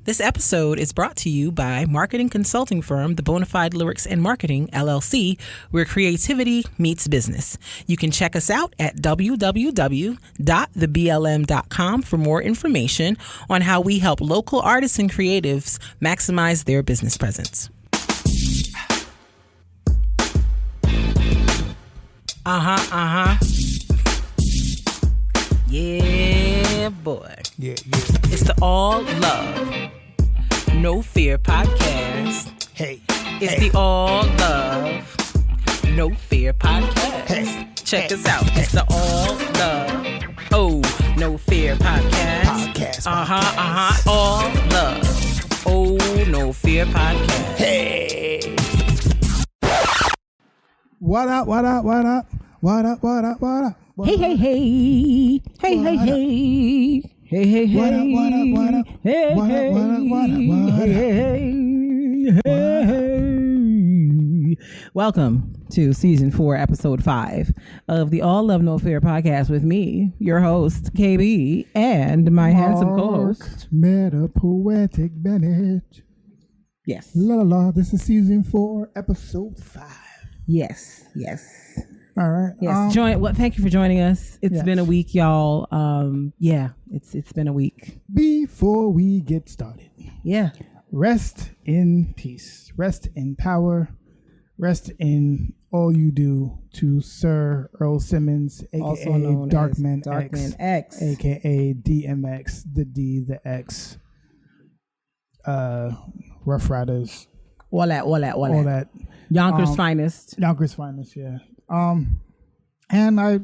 This episode is brought to you by marketing consulting firm The Bonafide Lyrics and Marketing, LLC, where creativity meets business. You can check us out at www.theblm.com for more information on how we help local artists and creatives maximize their business presence. Yeah, boy. Yeah. It's the All Love, No Fear podcast. Hey. It's the All Love, No Fear podcast. Hey. Check us out. It's the All Love, Oh, No Fear podcast. All Love, Oh, No Fear podcast. Hey. What up? Hey. What up? Welcome to season 4, episode 5 of the All Love No Fear podcast with me, your host, KB, and my handsome co-host, Meta Poetic Bennett. Yes. La. This is season 4, episode 5. Yes. All right. Yes. Thank you for joining us. It's yes. been a week, y'all. It's been a week. Before we get started. Yeah. Rest in peace. Rest in power. Rest in all you do to Sir Earl Simmons, also aka known Darkman as Darkman X, aka DMX, the D, the X, Rough Riders, all that. Yonkers finest. Yonkers finest, yeah. And I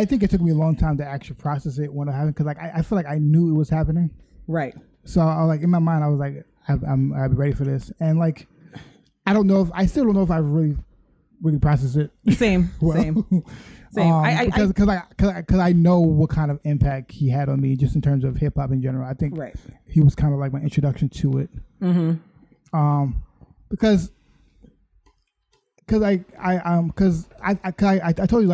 think it took me a long time to actually process it when it happened, because I feel like I knew it was happening. Right. So I was in my mind, I was like, I'll be ready for this. And I still don't know if I really processed it. Same. Because I know what kind of impact he had on me, just in terms of hip hop in general. I think he was kind of like my introduction to it. Mm-hmm. Because I told you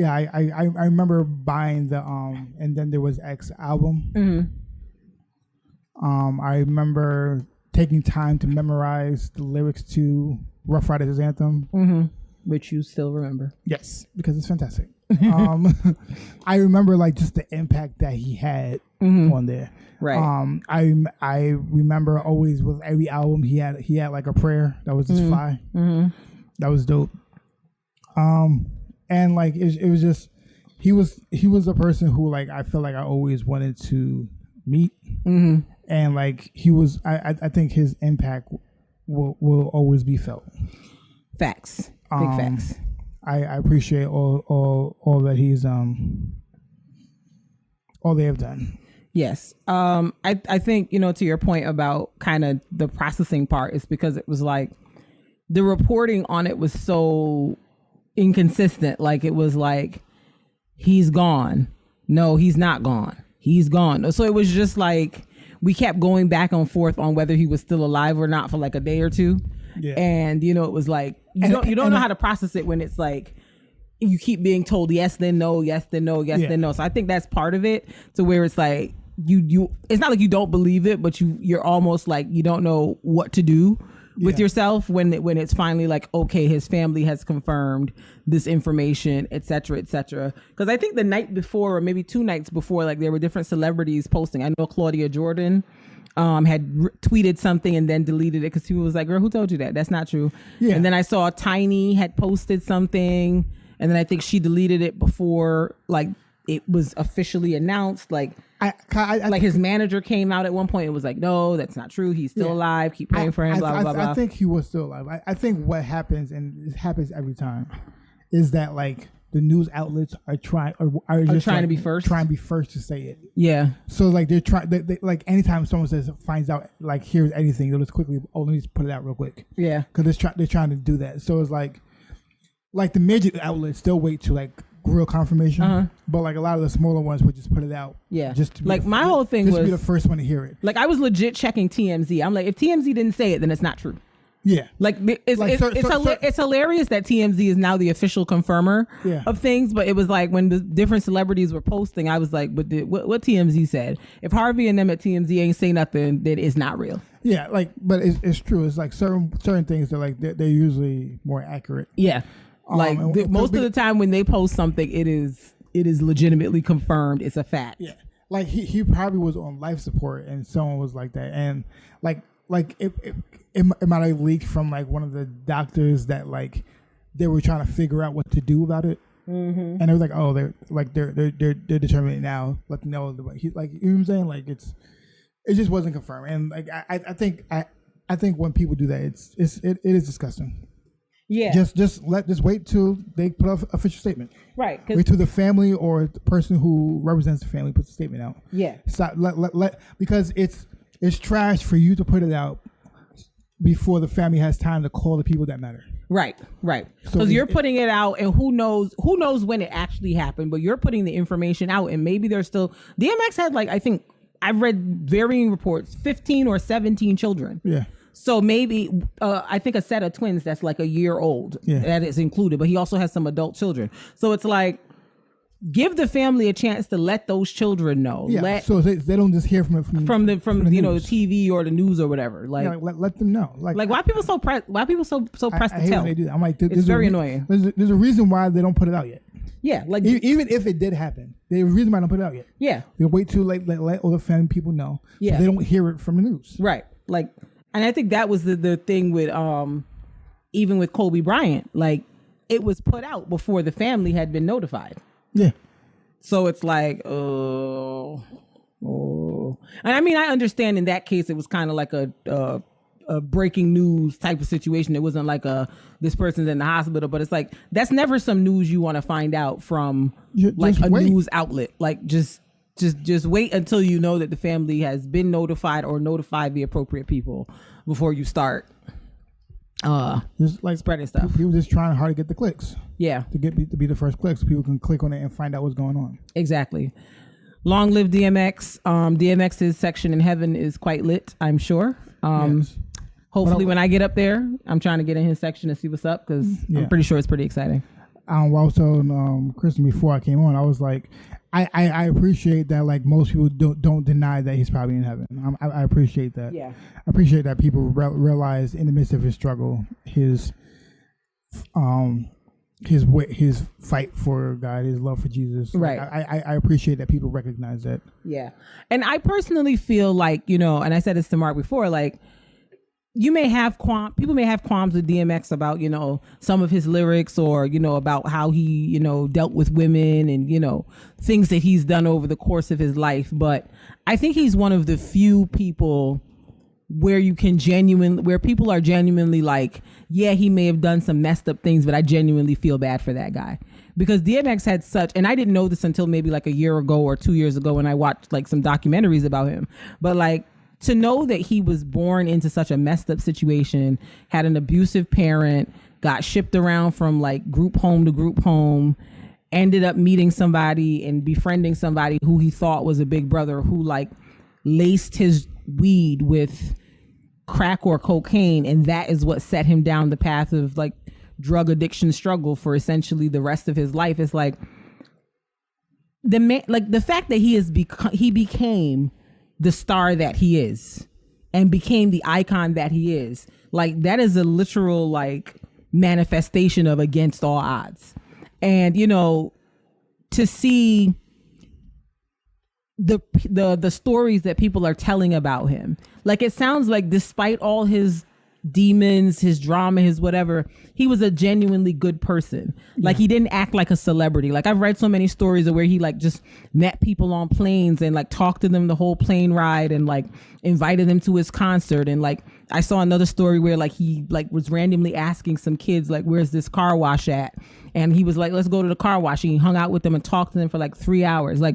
I remember buying the and then there was X album. Mm-hmm. I remember taking time to memorize the lyrics to Rough Riders' anthem, which you still remember. Yes, because it's fantastic. I remember just the impact that he had on there. Right. I remember always with every album he had like a prayer that was just fly. Mm-hmm. That was dope. And it was just he was a person who I feel like I always wanted to meet. Mm-hmm. And he was I think his impact will always be felt. Facts. Big facts. I appreciate all that he's all they have done. Yes. I think, to your point about kind of the processing part, is because it was the reporting on it was so inconsistent. It was he's gone. No, he's not gone. He's gone. So it was just we kept going back and forth on whether he was still alive or not for a day or two. Yeah. And, it was you don't know how to process it when it's you keep being told yes, then no, yes, then no, yes, then no. So I think that's part of it, to where it's you it's not you don't believe it, but you're almost you don't know what to do with yourself when it's finally okay, his family has confirmed this information, etc., etc. Because I think the night before, or maybe 2 nights before, there were different celebrities posting. I know Claudia Jordan had tweeted something and then deleted it because he was girl, who told you that? That's not true. Yeah. And then I saw Tiny had posted something, and then I think she deleted it before it was officially announced. His manager came out at one point and was no, that's not true. He's still alive. Keep praying for him. Blah blah blah. I think he was still alive. I think what happens, and it happens every time, is that the news outlets are trying to be first. Trying to be first to say it. Yeah. So they're trying. They anytime someone finds out here's anything, they'll just quickly let me just put it out real quick. Yeah. Because they're trying to do that. So it's the major outlets still wait to real confirmation, but a lot of the smaller ones would just put it out. Yeah. Just to be my whole thing was to be the first one to hear it. I was legit checking TMZ. I'm if TMZ didn't say it, then it's not true. Yeah, like it's hilarious that TMZ is now the official confirmer of things. But it was like when the different celebrities were posting, I was like, but what TMZ said? If Harvey and them at TMZ ain't say nothing, then it's not real. Yeah, like, but it's true. It's like certain things that like they're usually more accurate. Yeah, like most of the time when they post something, it is legitimately confirmed. It's a fact. Yeah, like he probably was on life support and someone was like that, and like it might have leaked from like one of the doctors that like they were trying to figure out what to do about it, and it was like, oh, they're determining it now. Let them know. Like, you know what I'm saying? Like it just wasn't confirmed, and like I think when people do that, it is disgusting. Yeah. Just wait till they put out an official statement. Right. Wait till the family or the person who represents the family puts a statement out. Yeah. Stop, because it's trash for you to put it out before the family has time to call the people that matter. Right. Because you're putting it out, and who knows when it actually happened, but you're putting the information out, and maybe there's still DMX had like, I think I've read varying reports, 15 or 17 children. Yeah. So maybe I think a set of twins that's like a year old that is included, but he also has some adult children. So it's like, give the family a chance to let those children know. Yeah. So they don't just hear from the the TV or the news or whatever. Like, let them know. Like why people so pressed to hate tell? When they do that. I'm like, it's very annoying. There's a reason why they don't put it out yet. Yeah, like even if it did happen, there's a reason why they don't put it out yet. Yeah, they wait to let all the family people know. Yeah, so they don't hear it from the news. Right. Like. And I think that was the thing with even with Kobe Bryant, like it was put out before the family had been notified. Yeah. So it's like, and I mean, I understand in that case it was kind of like a breaking news type of situation. It wasn't like this person's in the hospital, but it's like that's never some news you want to find out from like a news outlet. Like just wait until you know that the family has been notified or notified the appropriate people before you start just like spreading stuff. People just trying hard to get the clicks. Yeah. To be the first clicks. People can click on it and find out what's going on. Exactly. Long live DMX. DMX's section in heaven is quite lit, I'm sure. Yes. Hopefully when I get up there, I'm trying to get in his section and see what's up because I'm pretty sure it's pretty exciting. Also, Kristen, before I came on, I was like, I appreciate that. Like most people don't deny that he's probably in heaven. I appreciate that. Yeah, I appreciate that people realize in the midst of his struggle, his fight for God, his love for Jesus. Right. Like, I appreciate that people recognize that. Yeah, and I personally feel like, and I said this to Mark before, like. People may have qualms with DMX about, some of his lyrics or, about how he, dealt with women and, things that he's done over the course of his life. But I think he's one of the few people where people are genuinely like, yeah, he may have done some messed up things, but I genuinely feel bad for that guy. Because DMX had and I didn't know this until maybe like a year ago or 2 years ago when I watched like some documentaries about him. But like, to know that he was born into such a messed up situation, had an abusive parent, got shipped around from like group home to group home, ended up meeting somebody and befriending somebody who he thought was a big brother who like laced his weed with crack or cocaine. And that is what set him down the path of like drug addiction struggle for essentially the rest of his life. It's like the fact that he became the star that he is and became the icon that he is, like that is a literal like manifestation of against all odds. And to see the stories that people are telling about him, like it sounds like despite all his demons, his drama, his whatever, he was a genuinely good person. Like he didn't act like a celebrity. Like I've read so many stories of where he like just met people on planes and like talked to them the whole plane ride and like invited them to his concert. And like I saw another story where like he like was randomly asking some kids like, where's this car wash at? And he was like, let's go to the car wash. And he hung out with them and talked to them for like 3 hours. Like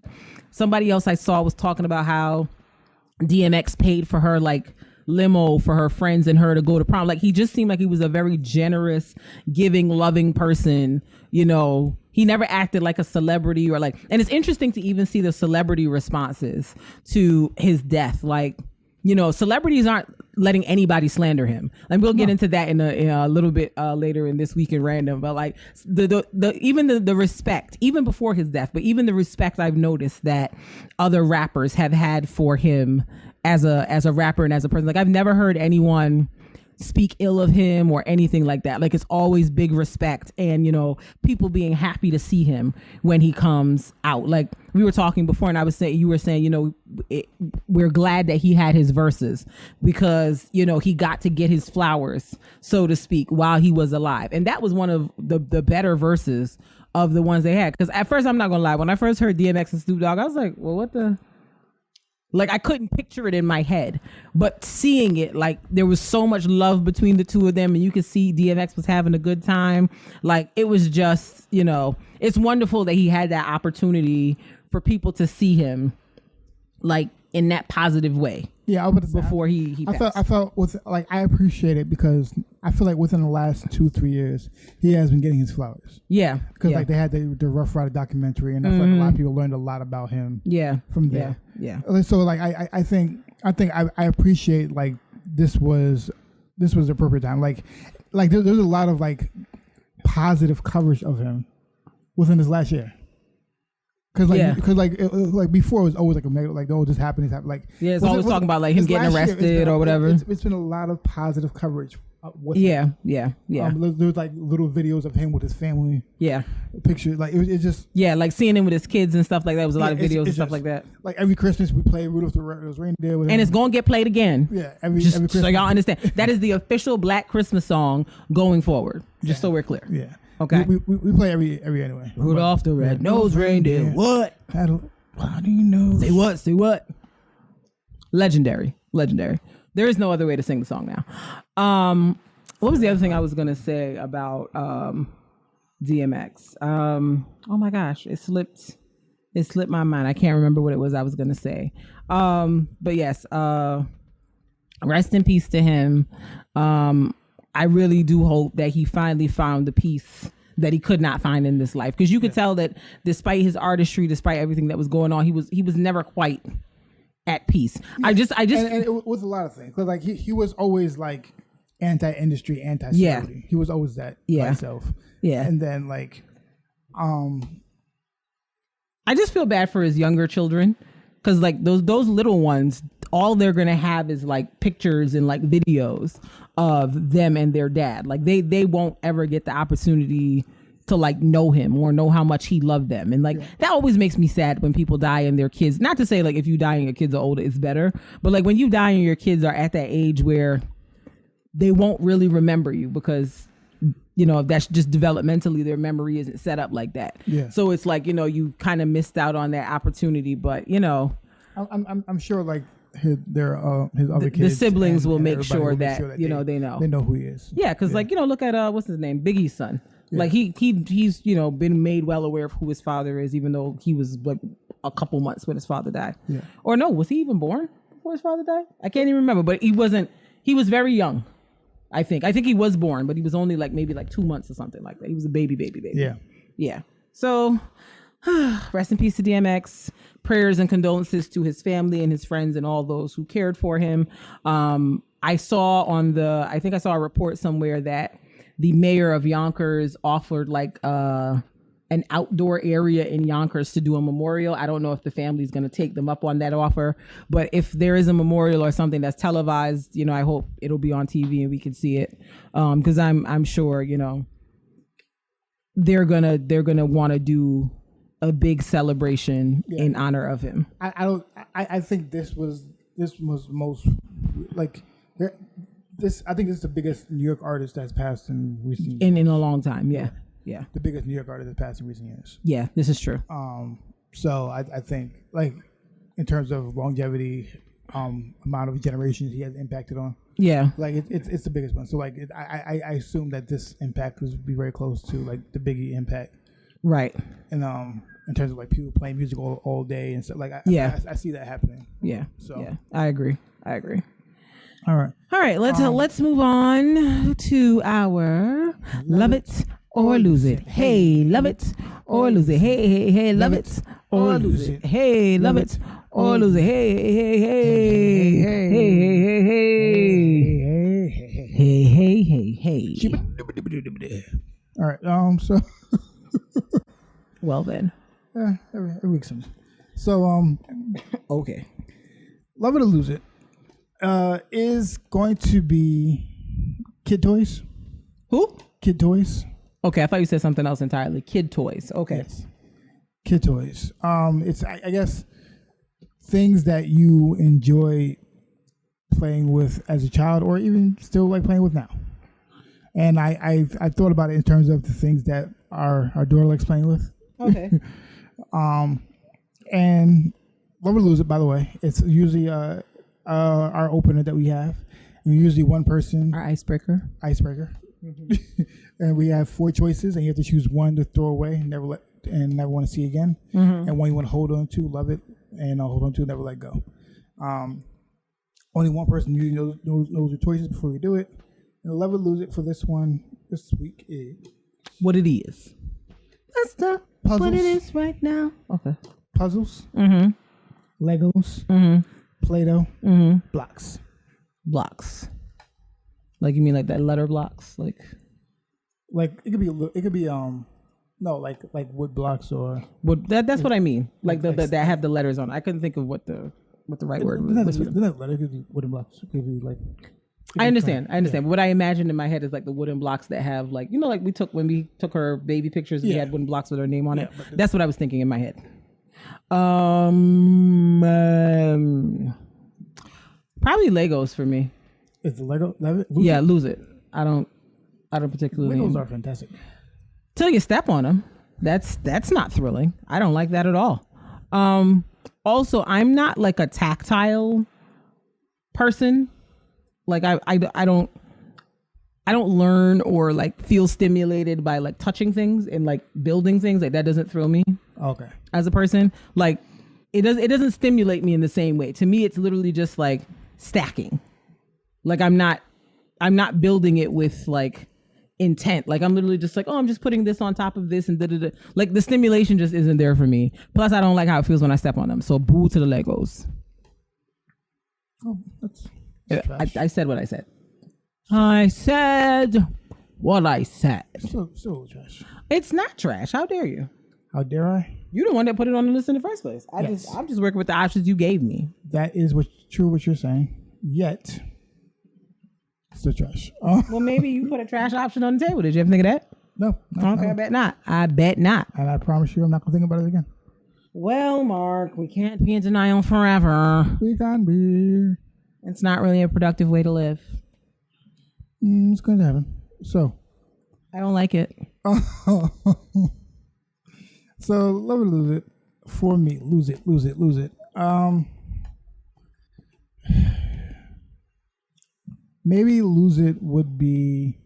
somebody else I saw was talking about how DMX paid for her like limo for her friends and her to go to prom. Like he just seemed like he was a very generous, giving, loving person. He never acted like a celebrity or like, and it's interesting to even see the celebrity responses to his death. Like, celebrities aren't letting anybody slander him. And we'll get into that in a little bit later in This Week in Random. But like even the respect, even before his death, but even the respect I've noticed that other rappers have had for him as a rapper and as a person. Like I've never heard anyone speak ill of him or anything like that. Like it's always big respect and, people being happy to see him when he comes out. Like we were talking before and you were saying, we're glad that he had his verses because, he got to get his flowers, so to speak, while he was alive. And that was one of the better verses of the ones they had. Because at first, I'm not going to lie, when I first heard DMX and Snoop Dogg, I was like, well, what the... Like I couldn't picture it in my head, but seeing it, like there was so much love between the two of them and you could see DMX was having a good time. Like it was just, it's wonderful that he had that opportunity for people to see him like in that positive way. Yeah, I would before he passed. I felt I appreciate it because I feel like within the last 2-3 years he has been getting his flowers. Yeah, because like they had the Rough Rider documentary, and I feel like a lot of people learned a lot about him. Yeah, from there. Yeah. So like I think I appreciate like this was the appropriate time. Like there's a lot of like positive coverage of him within this last year. Because before it was always like a negative, like this happened, like it's always talking about like him getting arrested or whatever. It's been a lot of positive coverage. With him. There's like little videos of him with his family. Yeah, pictures like it just like seeing him with his kids and stuff like that. It was a lot of videos and stuff like that. Like every Christmas we play Rudolph the Red-Nosed Reindeer, and it's gonna get played again. Yeah, every Christmas. So y'all understand that is the official Black Christmas song going forward. Just so we're clear. Yeah. Okay. We play every anyway. Rudolph the Red-Nosed Reindeer. What? How do you know? Say what? Legendary. There is no other way to sing the song now. What was the other thing I was gonna say about DMX? Oh my gosh, it slipped my mind. I can't remember what it was I was gonna say. But yes, rest in peace to him. I really do hope that he finally found the peace that he could not find in this life. Because you could tell that despite his artistry, despite everything that was going on, he was never quite at peace. Yeah. I just and it was a lot of things. Because like he was always like anti-industry, anti-celebrity. Yeah. He was always that by himself. Yeah. And then like I just feel bad for his younger children. Because like those little ones, all they're gonna have is like pictures and like videos of them and their dad. Like they won't ever get the opportunity to like know him or know how much he loved them. And like that always makes me sad when people die and their kids, not to say like if you die and your kids are older it's better, but like when you die and your kids are at that age where they won't really remember you because that's just developmentally their memory isn't set up like that. Yeah. So it's like, you kind of missed out on that opportunity, but I'm sure like his other kids, the siblings will make sure that they know who he is. Yeah, because like look at what's his name, Biggie's son. Yeah. Like he's been made well aware of who his father is, even though he was like a couple months when his father died. Yeah. Or no, was he even born before his father died? I can't even remember, but he wasn't. He was very young. I think he was born, but he was only like maybe like 2 months or something like that. He was a baby. Yeah. So rest in peace to DMX. Prayers and condolences to his family and his friends and all those who cared for him. I saw a report somewhere that the mayor of Yonkers offered like an outdoor area in Yonkers to do a memorial. I don't know if the family's going to take them up on that offer, but if there is a memorial or something that's televised, I hope it'll be on TV and we can see it. Cause I'm sure, they're gonna want to do a big celebration in honor of him. I think this was most like this. I think this is the biggest New York artist that's passed in recent years. In a long time. Yeah. The biggest New York artist that's passed in recent years. Yeah, this is true. So I think like in terms of longevity, amount of generations he has impacted on. Yeah, like it's the biggest one. So like I assume that this impact would be very close to like the Biggie impact. Right. And in terms of like people playing music all day and stuff, like I see that happening. Yeah. So yeah, I agree. All right. Let's move on to our Love It or Lose It. Hey, love it or lose it. Hey, love it or lose it. Hey, love it Oh, lose it. Hey, hey, hey, hey, hey, hey, hey, hey, hey, hey, hey. All right. So. Well then. Every week some. So okay. Love It or Lose It is going to be Kid Toys. Who? Kid Toys. Okay, I thought you said something else entirely. Kid Toys. Okay. Yes. Kid Toys. It's I guess things that you enjoy playing with as a child, or even still like playing with now. And I thought about it in terms of the things that our daughter likes playing with. Okay. And Love It or Lose It, by the way, it's usually our opener that we have. And usually one person. Our icebreaker. Mm-hmm. And we have 4 choices, and you have to choose one to throw away and never want to see again. Mm-hmm. And one you want to hold on to, love it, and hold on to, never let go. Only one person usually knows the choices before we do it. And Love It or Lose It for this week is what it is. That's the puzzles. What it is right now. Okay. Puzzles. Mm-hmm. Legos. Mm-hmm. Play-Doh. Mm-hmm. Blocks. Like you mean like that letter blocks, like it could be no, like wood blocks or wood. That's what I mean. Like that have the letters on. I couldn't think of what the right word was. Not letter. It could be wooden blocks. It could be like. I understand. Yeah. What I imagined in my head is like the wooden blocks that have like, you know, like when we took her baby pictures, we had wooden blocks with her name on it. That's what I was thinking in my head. Probably Legos for me. Is the Lego? Lose it. I don't particularly. Legos are fantastic. Till you step on them. That's not thrilling. I don't like that at all. Also, I'm not like a tactile person. Like I don't learn or like feel stimulated by like touching things and like building things. Like that doesn't thrill me. Okay. As a person, like it doesn't stimulate me in the same way. To me, it's literally just like stacking. Like I'm not building it with like intent. Like I'm literally just like, oh, I'm just putting this on top of this and da-da-da. Like the stimulation just isn't there for me. Plus, I don't like how it feels when I step on them. So boo to the Legos. Oh, that's I said what I said. I said what I said. So trash. It's not trash. How dare you? How dare I? You're the one that put it on the list in the first place. I'm just working with the options you gave me. That is true what you're saying. Yet, it's still trash. Well, maybe you put a trash option on the table. Did you ever think of that? No. Okay, I bet not. And I promise you, I'm not gonna think about it again. Well, Mark, we can't be in denial forever. We can be. It's not really a productive way to live. It's going to happen. So. I don't like it. So, Love It or Lose It. For me, lose it. Maybe Lose It would be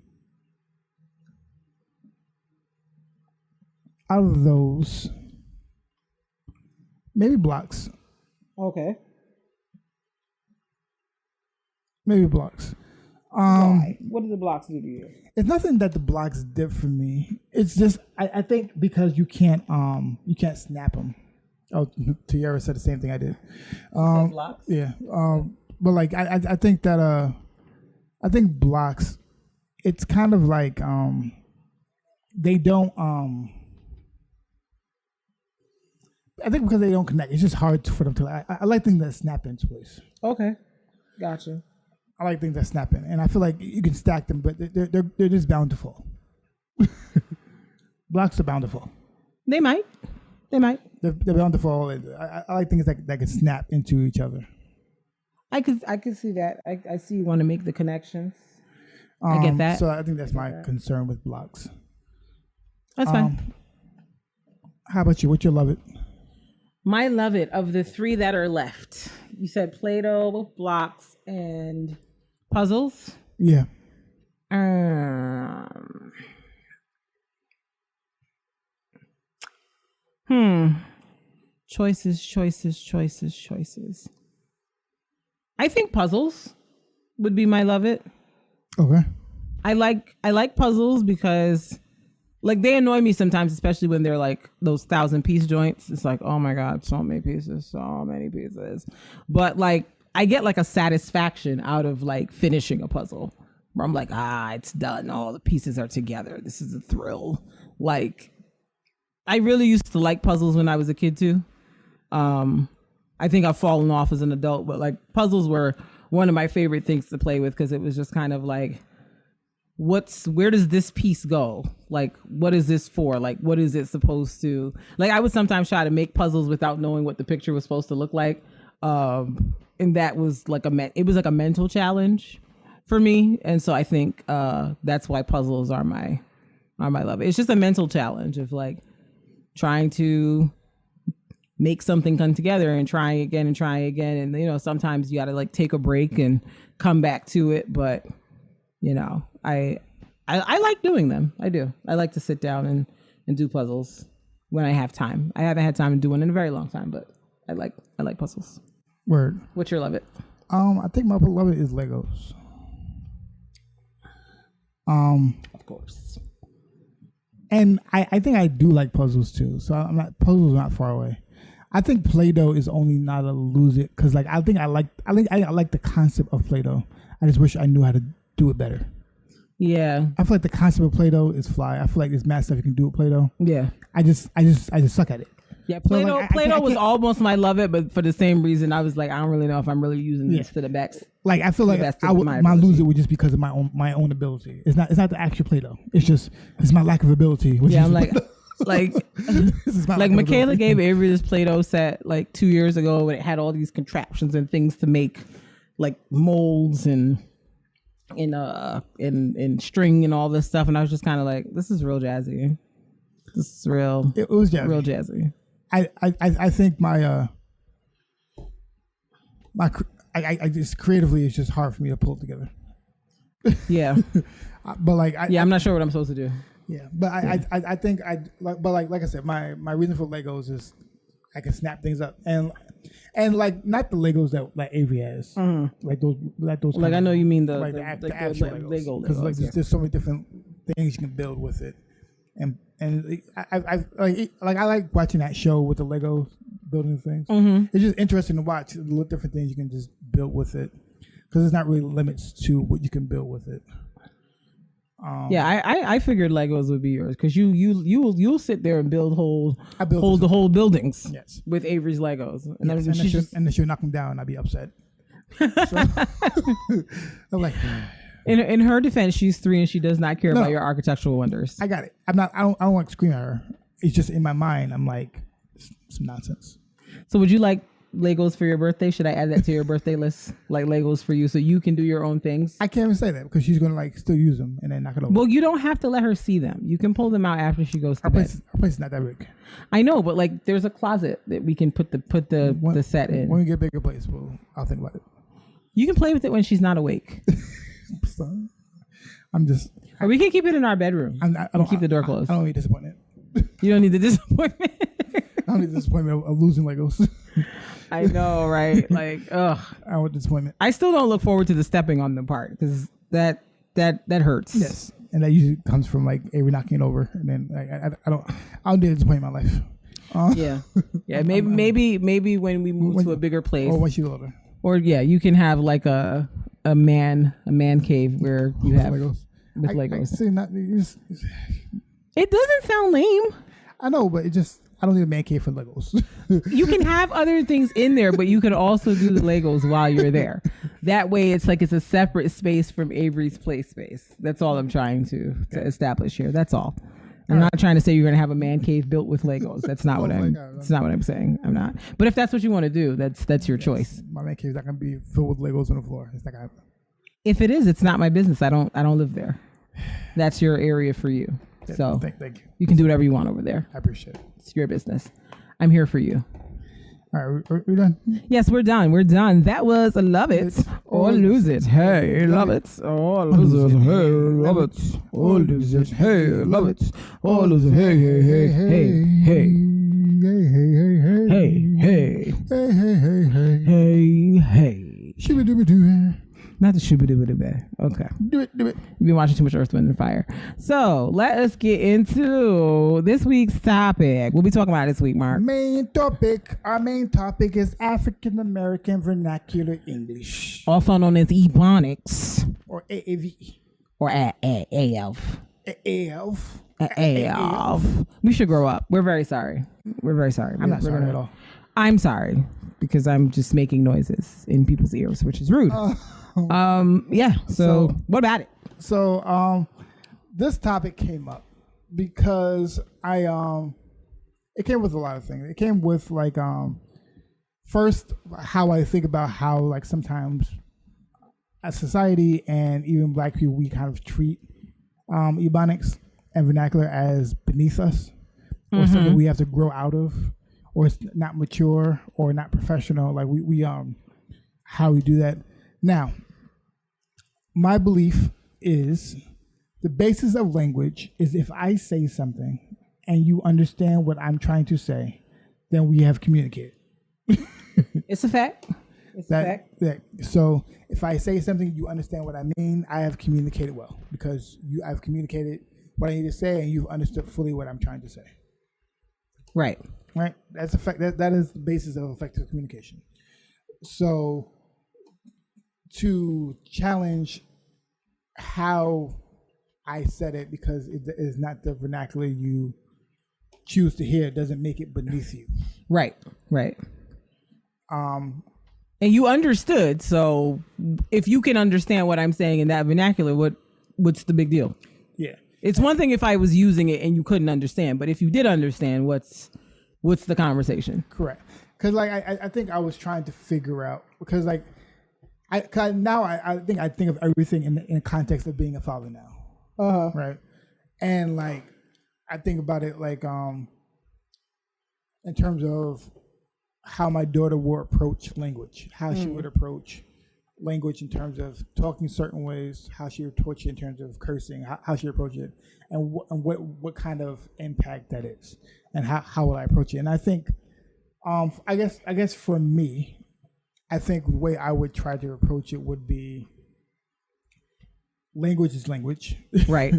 out of those. Maybe Blocks. Okay. Maybe Blocks. Why? What do the blocks do to you? It's nothing that the blocks did for me. It's just I think because you can't snap them. Oh, Tiara said the same thing I did. Blocks? Yeah. But like I think that I think blocks. It's kind of like they don't I think because they don't connect, it's just hard for them to. I like things that snap into place. Okay, gotcha. I like things that snap in, and I feel like you can stack them, but they're just bountiful. Blocks are bountiful. They might. They're bountiful. I like things that can snap into each other. I could see that. I see you want to make the connections. I get that. So I think that's my concern with blocks. That's fine. How about you? What's your Love It? My Love It of the 3 that are left. You said Play-Doh, blocks, and puzzles. Yeah. Choices. I think puzzles would be my Love It. Okay. I like puzzles because Like, they annoy me sometimes, especially when they're like those 1,000-piece joints. It's like, oh my God, so many pieces. But like, I get like a satisfaction out of like finishing a puzzle where I'm like, it's done. All the pieces are together. This is a thrill. Like, I really used to like puzzles when I was a kid too. I think I've fallen off as an adult, but like puzzles were one of my favorite things to play with because it was just kind of like, where does this piece go? Like, what is this for? Like, what is it supposed to, like, I would sometimes try to make puzzles without knowing what the picture was supposed to look like. And that was like it was like a mental challenge for me. And so I think, that's why puzzles are my love. It's just a mental challenge of like trying to make something come together and trying again. And, you know, sometimes you got to like take a break and come back to it. But, you know, I like doing them. I do. I like to sit down and do puzzles when I have time. I haven't had time to do one in a very long time, but I like puzzles. Word. What's your love it? I think my beloved is Legos. Of course. And I think I do like puzzles too. So puzzles not far away. I think Play-Doh is only not a lose it because like I like the concept of Play-Doh. I just wish I knew how to do it better. Yeah. I feel like the concept of Play-Doh is fly. I feel like there's mad stuff you can do with Play-Doh. Yeah. I just suck at it. Yeah, Play-Doh, so like, Play-Doh was almost my love it, but for the same reason, I was like, I don't really know if I'm really using this to the best. Like I feel like my lose it was just because of my own ability. It's not the actual Play-Doh. It's my lack of ability. Yeah, I'm like like Michaela gave Avery this Play-Doh set like 2 years ago, and it had all these contraptions and things to make like molds and in string and all this stuff, and I was just kind of like, this is real jazzy. This is real. It was jazzy. Real jazzy. I think my just creatively it's just hard for me to pull it together. Yeah. But like I'm not sure what I'm supposed to do. Yeah, but I think like I said, my reason for Legos is I can snap things up and like not the Legos that like Avery has, like those like I know you mean the actual Legos because like there's so many different things you can build with it, and I like watching that show with the Legos building things. It's just interesting to watch the little different things you can just build with it because there's not really limits to what you can build with it. I figured Legos would be yours because you'll sit there and build the whole buildings with Avery's Legos, and she'll knock them down. I'd be upset. So, I'm like, in her defense, she's 3 and she does not care about your architectural wonders. I got it. I don't want to scream at her. It's just in my mind. I'm like, some nonsense. So would you like Legos for your birthday? Should I add that to your birthday list? Like Legos for you so you can do your own things? I can't even say that because she's going to like still use them and then knock it over. Well, you don't have to let her see them. You can pull them out after she goes to bed. Our place is not that big. I know, but like there's a closet that we can put the set in. When we get a bigger place, I'll think about it. You can play with it when she's not awake. I'm just... Or we can keep it in our bedroom. I don't keep the door closed. I don't need disappointment. You don't need the disappointment? I don't need the disappointment of losing Legos. I know, right? Like, ugh. I want disappointment. I still don't look forward to the stepping on the part because that hurts. Yes, and that usually comes from like Avery knocking it over, and then like, I don't need to disappoint my life. Yeah. Maybe when we move to a bigger place, or once you're older, or you can have like a man cave where you have Legos. With Legos. It doesn't sound lame. I know, but I don't need a man cave for Legos. You can have other things in there, but you can also do the Legos while you're there. That way it's like it's a separate space from Avery's play space. That's all I'm trying to establish here. That's all. I'm not trying to say you're going to have a man cave built with Legos. That's not that's not what I'm saying. I'm not. But if that's what you want to do, that's your choice. My man cave is not going to be filled with Legos on the floor. It's not going to happen. If it is, it's not my business. I don't live there. That's your area for you. So thank you. You can do whatever you want over there. I appreciate it. It's your business. I'm here for you. All right, we're done? Yes, we're done. We're done. That was Love It or Lose It. Hey, love it. Or lose it. Hey, love it. Or lose it. Hey, love it. Or lose it. Hey, hey, hey, hey, hey. Hey, hey, hey. Hey, hey, hey. Shibba-dibba-doo. Not the shoo-ba-doo-ba-doo-ba. Okay. Do it. You've been watching too much Earth, Wind, and Fire. So let us get into this week's topic. We'll be talking about this week, Mark. Our main topic is African American Vernacular English. Also known as Ebonics. Or AAV. Or ALF. ALF. We should grow up. We're very sorry. I'm not sorry at all. I'm sorry because I'm just making noises in people's ears, which is rude. Yeah. So what about it? So this topic came up because it came with a lot of things. It came with like first how I think about how like sometimes as society and even Black people we kind of treat Ebonics and vernacular as beneath us or something we have to grow out of, or it's not mature or not professional. Like we how we do that. Now, my belief is the basis of language is if I say something and you understand what I'm trying to say, then we have communicated. It's a fact. So if I say something, you understand what I mean, I have communicated well because I've communicated what I need to say and you've understood fully what I'm trying to say. Right. That's that is the basis of effective communication. So to challenge how I said it because it is not the vernacular you choose to hear, it doesn't make it beneath you. Right. And you understood. So if you can understand what I'm saying in that vernacular, what's the big deal? Yeah. It's one thing if I was using it and you couldn't understand, but if you did understand, what's the conversation? Correct. Because like I think I was trying to figure out because like I think of everything in the context of being a father now. Right. And like I think about it like in terms of how my daughter will approach language, how she would approach language in terms of talking certain ways, how she would approach it in terms of cursing, how she would approach it, and what kind of impact that is, and how would I approach it. And I think, I guess for me, I think the way I would try to approach it would be language is language. Right.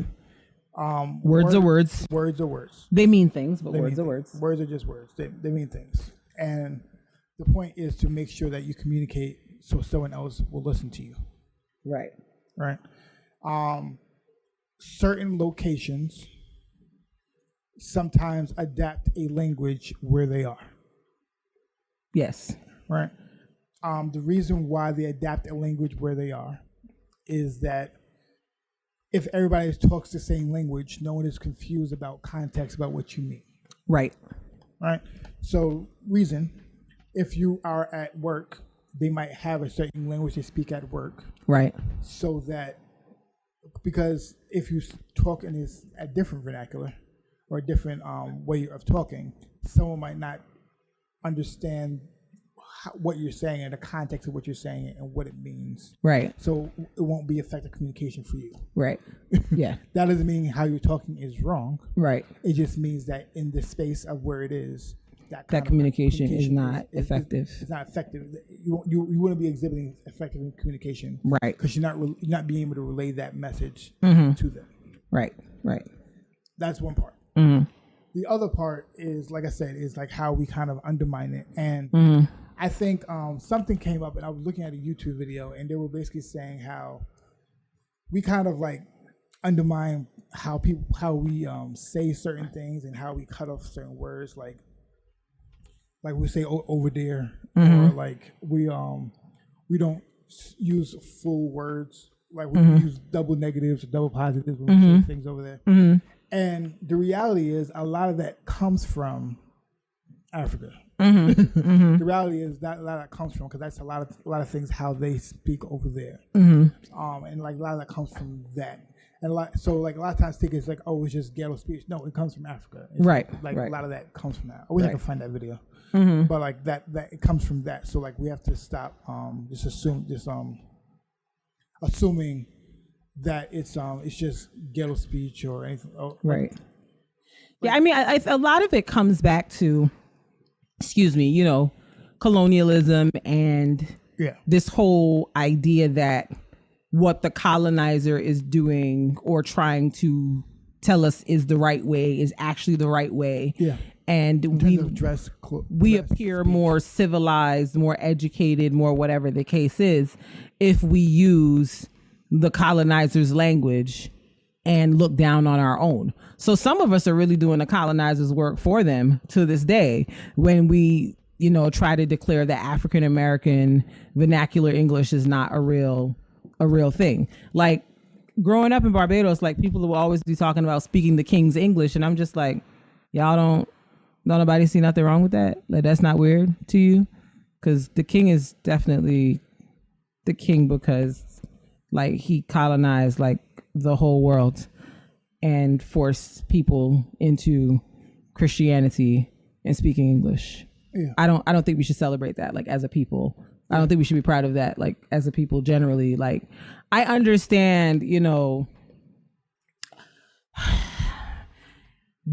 Words are words. Words are words. They mean things, but words are words. Words are just words. They mean things. And the point is to make sure that you communicate so someone else will listen to you. Right. Certain locations sometimes adapt a language where they are. Yes. Right. The reason why they adapt a language where they are is that if everybody talks the same language, no one is confused about context about what you mean. Right. So reason, if you are at work, they might have a certain language they speak at work. Right. So that, because if you talk in a different vernacular or a different way of talking, someone might not understand what you're saying and the context of what you're saying and what it means. Right. So it won't be effective communication for you. Right. Yeah. That doesn't mean how you're talking is wrong. Right. It just means that in the space of where it is, that communication is not effective. It's not effective. You wouldn't be exhibiting effective communication. Right. Because you're not being able to relay that message to them. Right. That's one part. The other part is, like I said, is like how we kind of undermine it. And I think something came up, and I was looking at a YouTube video, and they were basically saying how we kind of like undermine how we say certain things and how we cut off certain words, like we say over there, or like we don't use full words, like we use double negatives or double positives when we say things over there. And the reality is, a lot of that comes from Africa. The reality is that a lot of that comes from, because that's a lot of things how they speak over there, and like a lot of that comes from that. And a lot of times think it's like, oh, it's just ghetto speech. No, it comes from Africa. It's right. A lot of that comes from that. I wish I could find that video, but like that it comes from that. So like we have to stop assuming that it's just ghetto speech or anything. Right. Yeah, I mean, a lot of it comes back to, colonialism and this whole idea that what the colonizer is doing or trying to tell us is the right way is actually the right way. Yeah. And we appear speech. More civilized, more educated, more whatever the case is, if we use the colonizer's language and look down on our own. So some of us are really doing the colonizer's work for them to this day when we, try to declare that African American vernacular English is not a real thing. Like growing up in Barbados, like people will always be talking about speaking the King's English. And I'm just like, y'all don't nobody see nothing wrong with that? Like that's not weird to you? Because the king is definitely the king because like he colonized like the whole world and forced people into Christianity and speaking English. Yeah. I don't think we should celebrate that like as a people. I don't think we should be proud of that like as a people generally. Like I understand,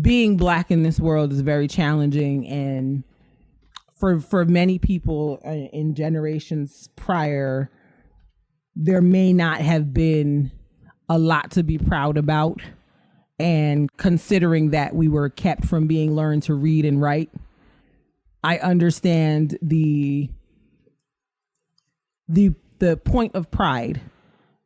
being Black in this world is very challenging, and for many people in generations prior, there may not have been a lot to be proud about. And considering that we were kept from being learned to read and write, I understand the point of pride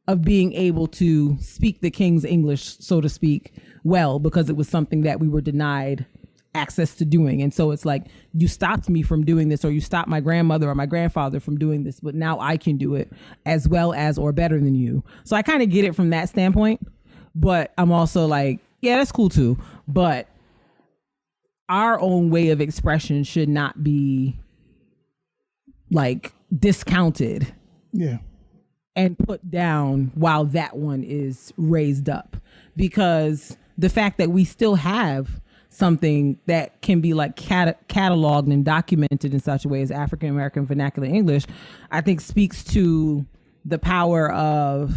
of being able to speak the King's English, so to speak, well, because it was something that we were denied access to doing. And so it's like, you stopped me from doing this, or you stopped my grandmother or my grandfather from doing this, but now I can do it as well as or better than you. So I kind of get it from that standpoint, but I'm also like, yeah, that's cool too. But our own way of expression should not be like discounted. Yeah. And put down while that one is raised up, because the fact that we still have something that can be like cataloged and documented in such a way as African American vernacular English, I think speaks to the power of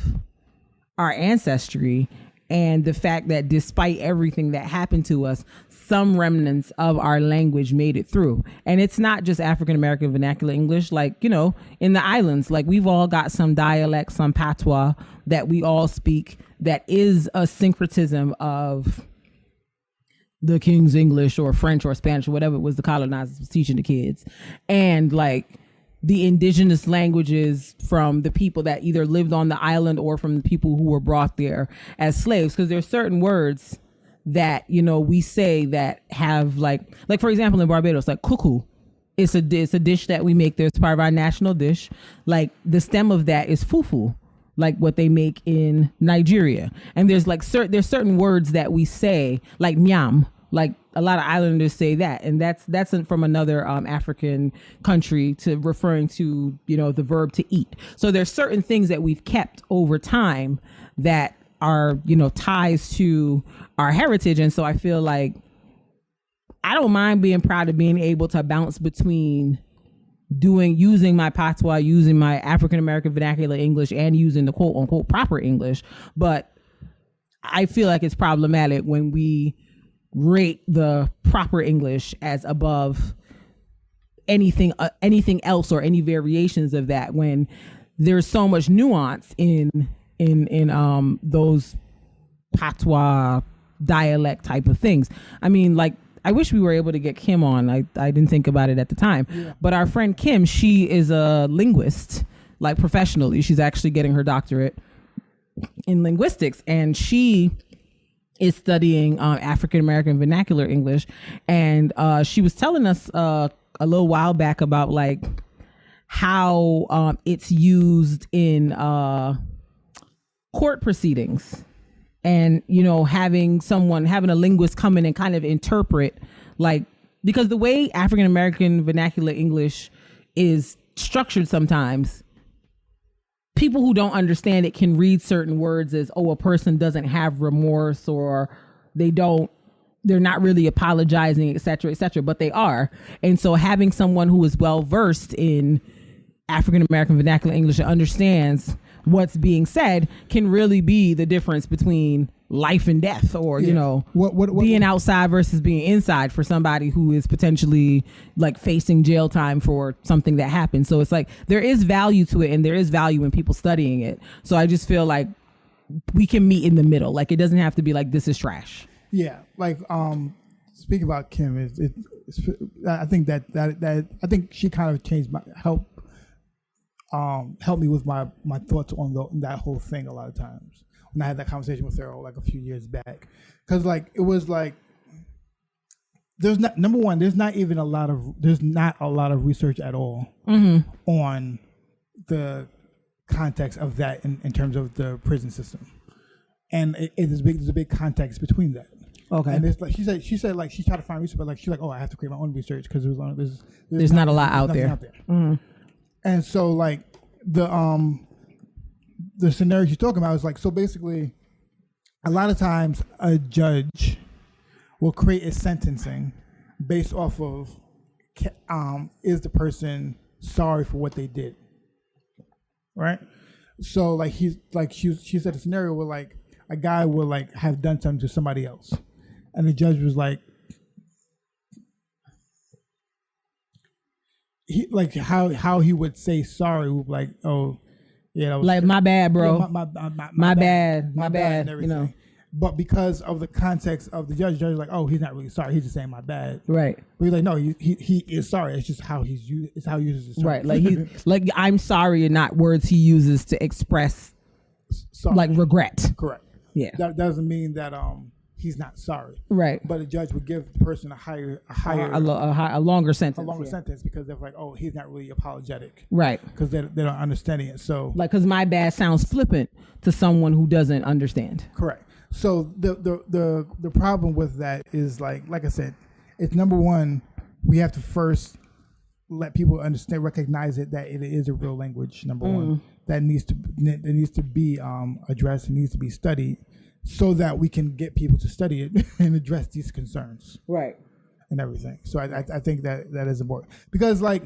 our ancestry and the fact that despite everything that happened to us, some remnants of our language made it through. And it's not just African American vernacular English, like, in the islands, like we've all got some dialect, some patois that we all speak that is a syncretism of the King's English or French or Spanish or whatever it was the colonizers was teaching the kids. And like the indigenous languages from the people that either lived on the island or from the people who were brought there as slaves. Because there's certain words that, we say that have like for example, in Barbados, like cuckoo, it's a dish that we make there. It's part of our national dish. Like the stem of that is fufu, like what they make in Nigeria. And there's like there's certain words that we say like nyam, like a lot of islanders say that, and that's from another African country to referring to the verb to eat. So there's certain things that we've kept over time that are ties to our heritage. And so I feel like I don't mind being proud of being able to bounce between using my patois, using my African American vernacular English, and using the quote unquote proper English. But I feel like it's problematic when we rate the proper English as above anything else or any variations of that, when there's so much nuance in those patois dialect type of things. I mean, like, I wish we were able to get Kim on. I didn't think about it at the time. Yeah. But our friend Kim, she is a linguist, like professionally. She's actually getting her doctorate in linguistics, and she is studying African American vernacular English. And she was telling us a little while back about like how it's used in court proceedings. And, having a linguist come in and kind of interpret, like, because the way African American vernacular English is structured sometimes, people who don't understand it can read certain words as, oh, a person doesn't have remorse, or they're not really apologizing, et cetera, but they are. And so having someone who is well versed in African American vernacular English and understands what's being said can really be the difference between life and death, or you know, being outside versus being inside for somebody who is potentially like facing jail time for something that happened. So it's like there is value to it, and there is value in people studying it. So I just feel like we can meet in the middle. Like it doesn't have to be like this is trash. Yeah, like speaking about Kim, I think that I think she kind of changed helped me with my thoughts on that whole thing a lot of times. And I had that conversation with her like a few years back, because like it was like there's not a lot of research at all on the context of that in terms of the prison system, and there's a big context between that. Okay, and it's like she said like she tried to find research, but like she's like, oh, I have to create my own research because there's not a lot out there. Mm-hmm. And so like the scenario she's talking about is like, so basically a lot of times a judge will create a sentencing based off of is the person sorry for what they did, right? So like she said a scenario where like a guy will like have done something to somebody else, and the judge was like, how he would say sorry would be like, oh yeah, like my bad, bro. Yeah, my bad, you know. But because of the context of the judge is like, oh, he's not really sorry. He's just saying my bad. Right. But he's like, no, he is sorry. It's just how he uses it. Right. Like like I'm sorry, and not words he uses to express like regret. Correct. Yeah. That doesn't mean that he's not sorry. Right. But the judge would give the person a longer sentence. A longer sentence because they're like, oh, he's not really apologetic. Right. Because they're not understanding it. So like, because my bad sounds flippant to someone who doesn't understand. Correct. So the problem with that is like I said, it's number one, we have to first let people understand, recognize it, that it is a real language. Number one, that needs to be addressed, and needs to be studied, so that we can get people to study it and address these concerns, right, and everything. So I think that is important, because like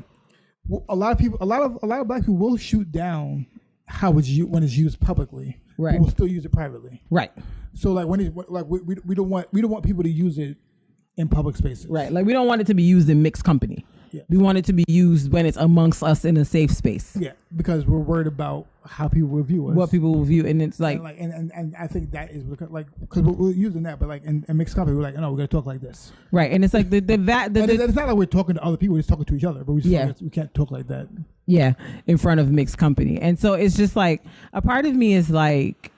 a lot of black people will shoot down how it's used when it's used publicly, right? But we'll still use it privately, right? So like we don't want people to use it in public spaces, right? Like we don't want it to be used in mixed company. Yeah. We want it to be used when it's amongst us in a safe space. Yeah, because we're worried about how people will view us. What people will view, and it's like, and I think that is because we're using that, but like in mixed company, we're like, no, we're gonna talk like this, right? And it's like it's not like we're talking to other people; we're just talking to each other, but we can't talk like that. Yeah, in front of mixed company, and so it's just like a part of me is like,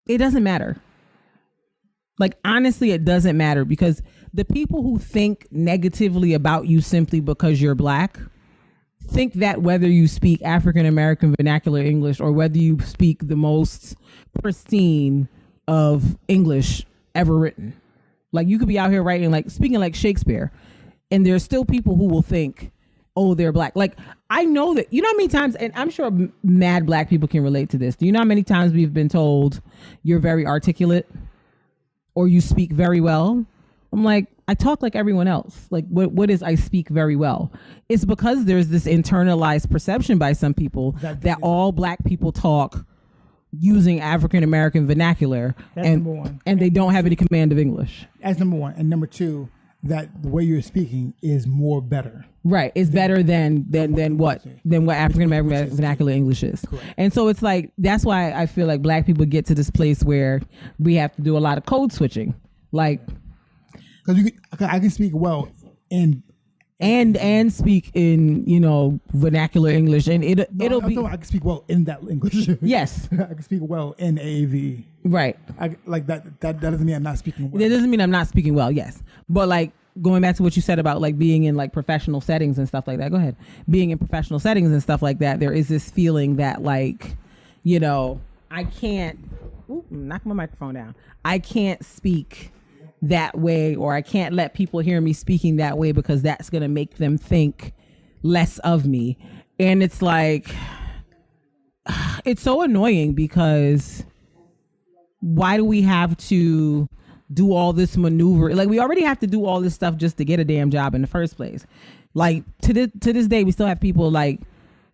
it doesn't matter. Like honestly, it doesn't matter, because the people who think negatively about you simply because you're black think that whether you speak African American vernacular English or whether you speak the most pristine of English ever written, like you could be out here writing like speaking like Shakespeare, and there's still people who will think, oh, they're black. Like I know that, you know how many times, and I'm sure mad black people can relate to this. Do you know how many times we've been told you're very articulate or you speak very well? I'm like, I talk like everyone else. Like, what is I speak very well? It's because there's this internalized perception by some people that all black people talk using African American vernacular, and they don't have any command of English. That's number one. And number two, that the way you're speaking is better. Right. It's better than what African American vernacular English is. Correct. And so it's like, that's why I feel like black people get to this place where we have to do a lot of code switching. Like, because I can speak well and speak in vernacular English, and it'll be. I can speak well in that English. Yes, I can speak well in AAVE. Right. That doesn't mean I'm not speaking well. That doesn't mean I'm not speaking well. Yes, but like going back to what you said about like being in like professional settings and stuff like that. Go ahead. Being in professional settings and stuff like that, there is this feeling that like, I can't. Knock my microphone down. I can't speak that way, or I can't let people hear me speaking that way because that's going to make them think less of me. And it's like, it's so annoying, because why do we have to do all this maneuver? Like, we already have to do all this stuff just to get a damn job in the first place. Like to this day, we still have people like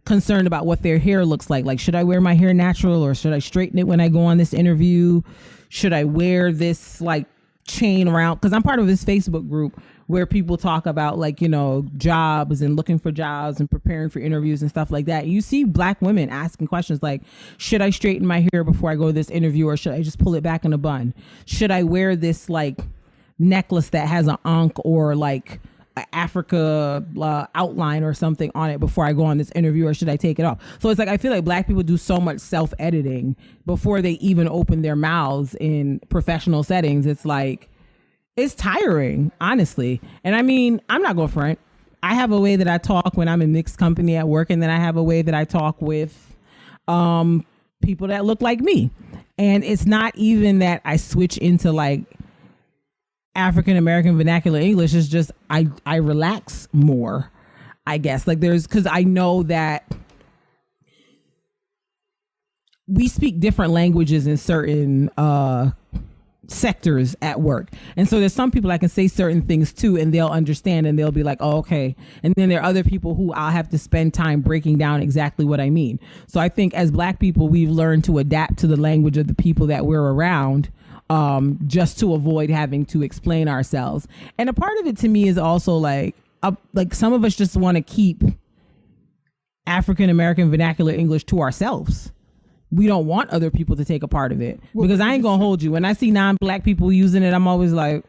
concerned about what their hair looks like. Like, should I wear my hair natural or should I straighten it when I go on this interview? Should I wear this like chain around? Because I'm part of this Facebook group where people talk about like, you know, jobs and looking for jobs and preparing for interviews and stuff like that. You see Black women asking questions like, should I straighten my hair before I go to this interview or should I just pull it back in a bun? Should I wear this like necklace that has an ankh or like an Africa outline or something on it before I go on this interview, or should I take it off? So it's like, I feel like Black people do so much self-editing before they even open their mouths in professional settings. It's like, it's tiring, honestly. And I mean, I'm not going front. I have a way that I talk when I'm in mixed company at work, and then I have a way that I talk with people that look like me. And it's not even that I switch into like African American vernacular English. Is just I relax more, I guess. Like because I know that we speak different languages in certain sectors at work, and so there's some people I can say certain things to and they'll understand and they'll be like, oh, okay. And then there are other people who I'll have to spend time breaking down exactly what I mean. So I think as Black people, we've learned to adapt to the language of the people that we're around, just to avoid having to explain ourselves. And a part of it to me is also like some of us just want to keep African American vernacular English to ourselves. We don't want other people to take a part of it, because I ain't gonna hold you. When I see non-Black people using it, I'm always like,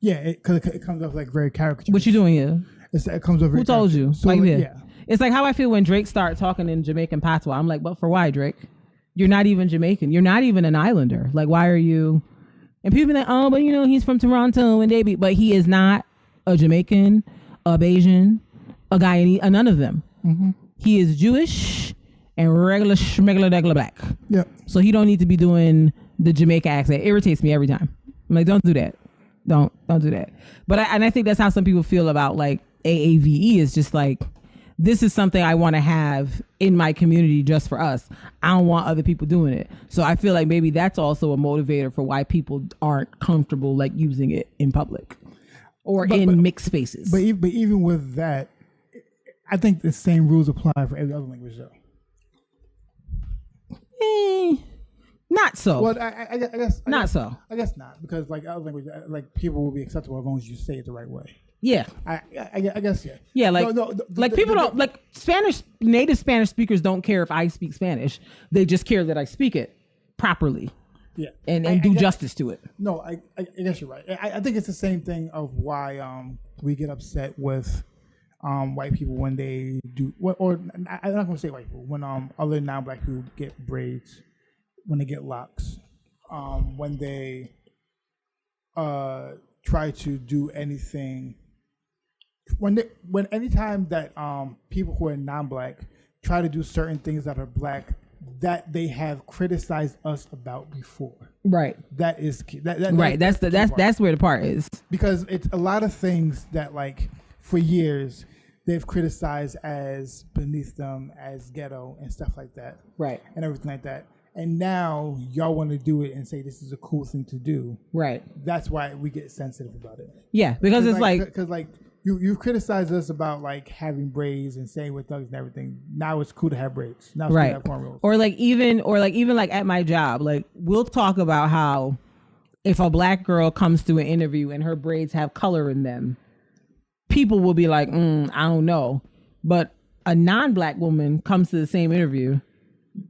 yeah, because it comes off like very caricature. What you doing here? It comes off very. Who told you? So like yeah. It's like how I feel when Drake started talking in Jamaican patois. I'm like, but for why, Drake? You're not even Jamaican. You're not even an islander. Like, why are you? And people be like, oh, but you know, he's from Toronto and but he is not a Jamaican, a Bayesian, a Guyanese, none of them. Mm-hmm. He is Jewish and regular Black. Yep. So he don't need to be doing the Jamaica accent. It irritates me every time. I'm like, don't do that. Don't do that. But I think that's how some people feel about like AAVE. Is just like, this is something I want to have in my community just for us. I don't want other people doing it. So I feel like maybe that's also a motivator for why people aren't comfortable like using it in public or in mixed spaces. But even with that, I think the same rules apply for every other language though. Not so. Well, I guess not so. I guess not, because like other language, like people will be acceptable as long as you say it the right way. Yeah. I guess yeah. Yeah, like people don't like Spanish. Native Spanish speakers don't care if I speak Spanish. They just care that I speak it properly. Yeah, and do justice to it. No, I guess you're right. I think it's the same thing of why we get upset with white people when they do, or I'm not going to say white people, when other non-Black people get braids, when they get locks, when they try to do anything, anytime that people who are non-Black try to do certain things that are Black that they have criticized us about before. Right. That is key. Right. That's where the part is. Because it's a lot of things that like for years they've criticized as beneath them, as ghetto and stuff like that. Right. And everything like that. And now y'all want to do it and say this is a cool thing to do. Right. That's why we get sensitive about it. Yeah, because it's because you criticized us about like having braids and saying we're thugs and everything. Now it's cool to have braids. Now it's cool to have cornrows. Or even like at my job, like we'll talk about how if a Black girl comes to an interview and her braids have color in them, people will be like, I don't know. But a non-Black woman comes to the same interview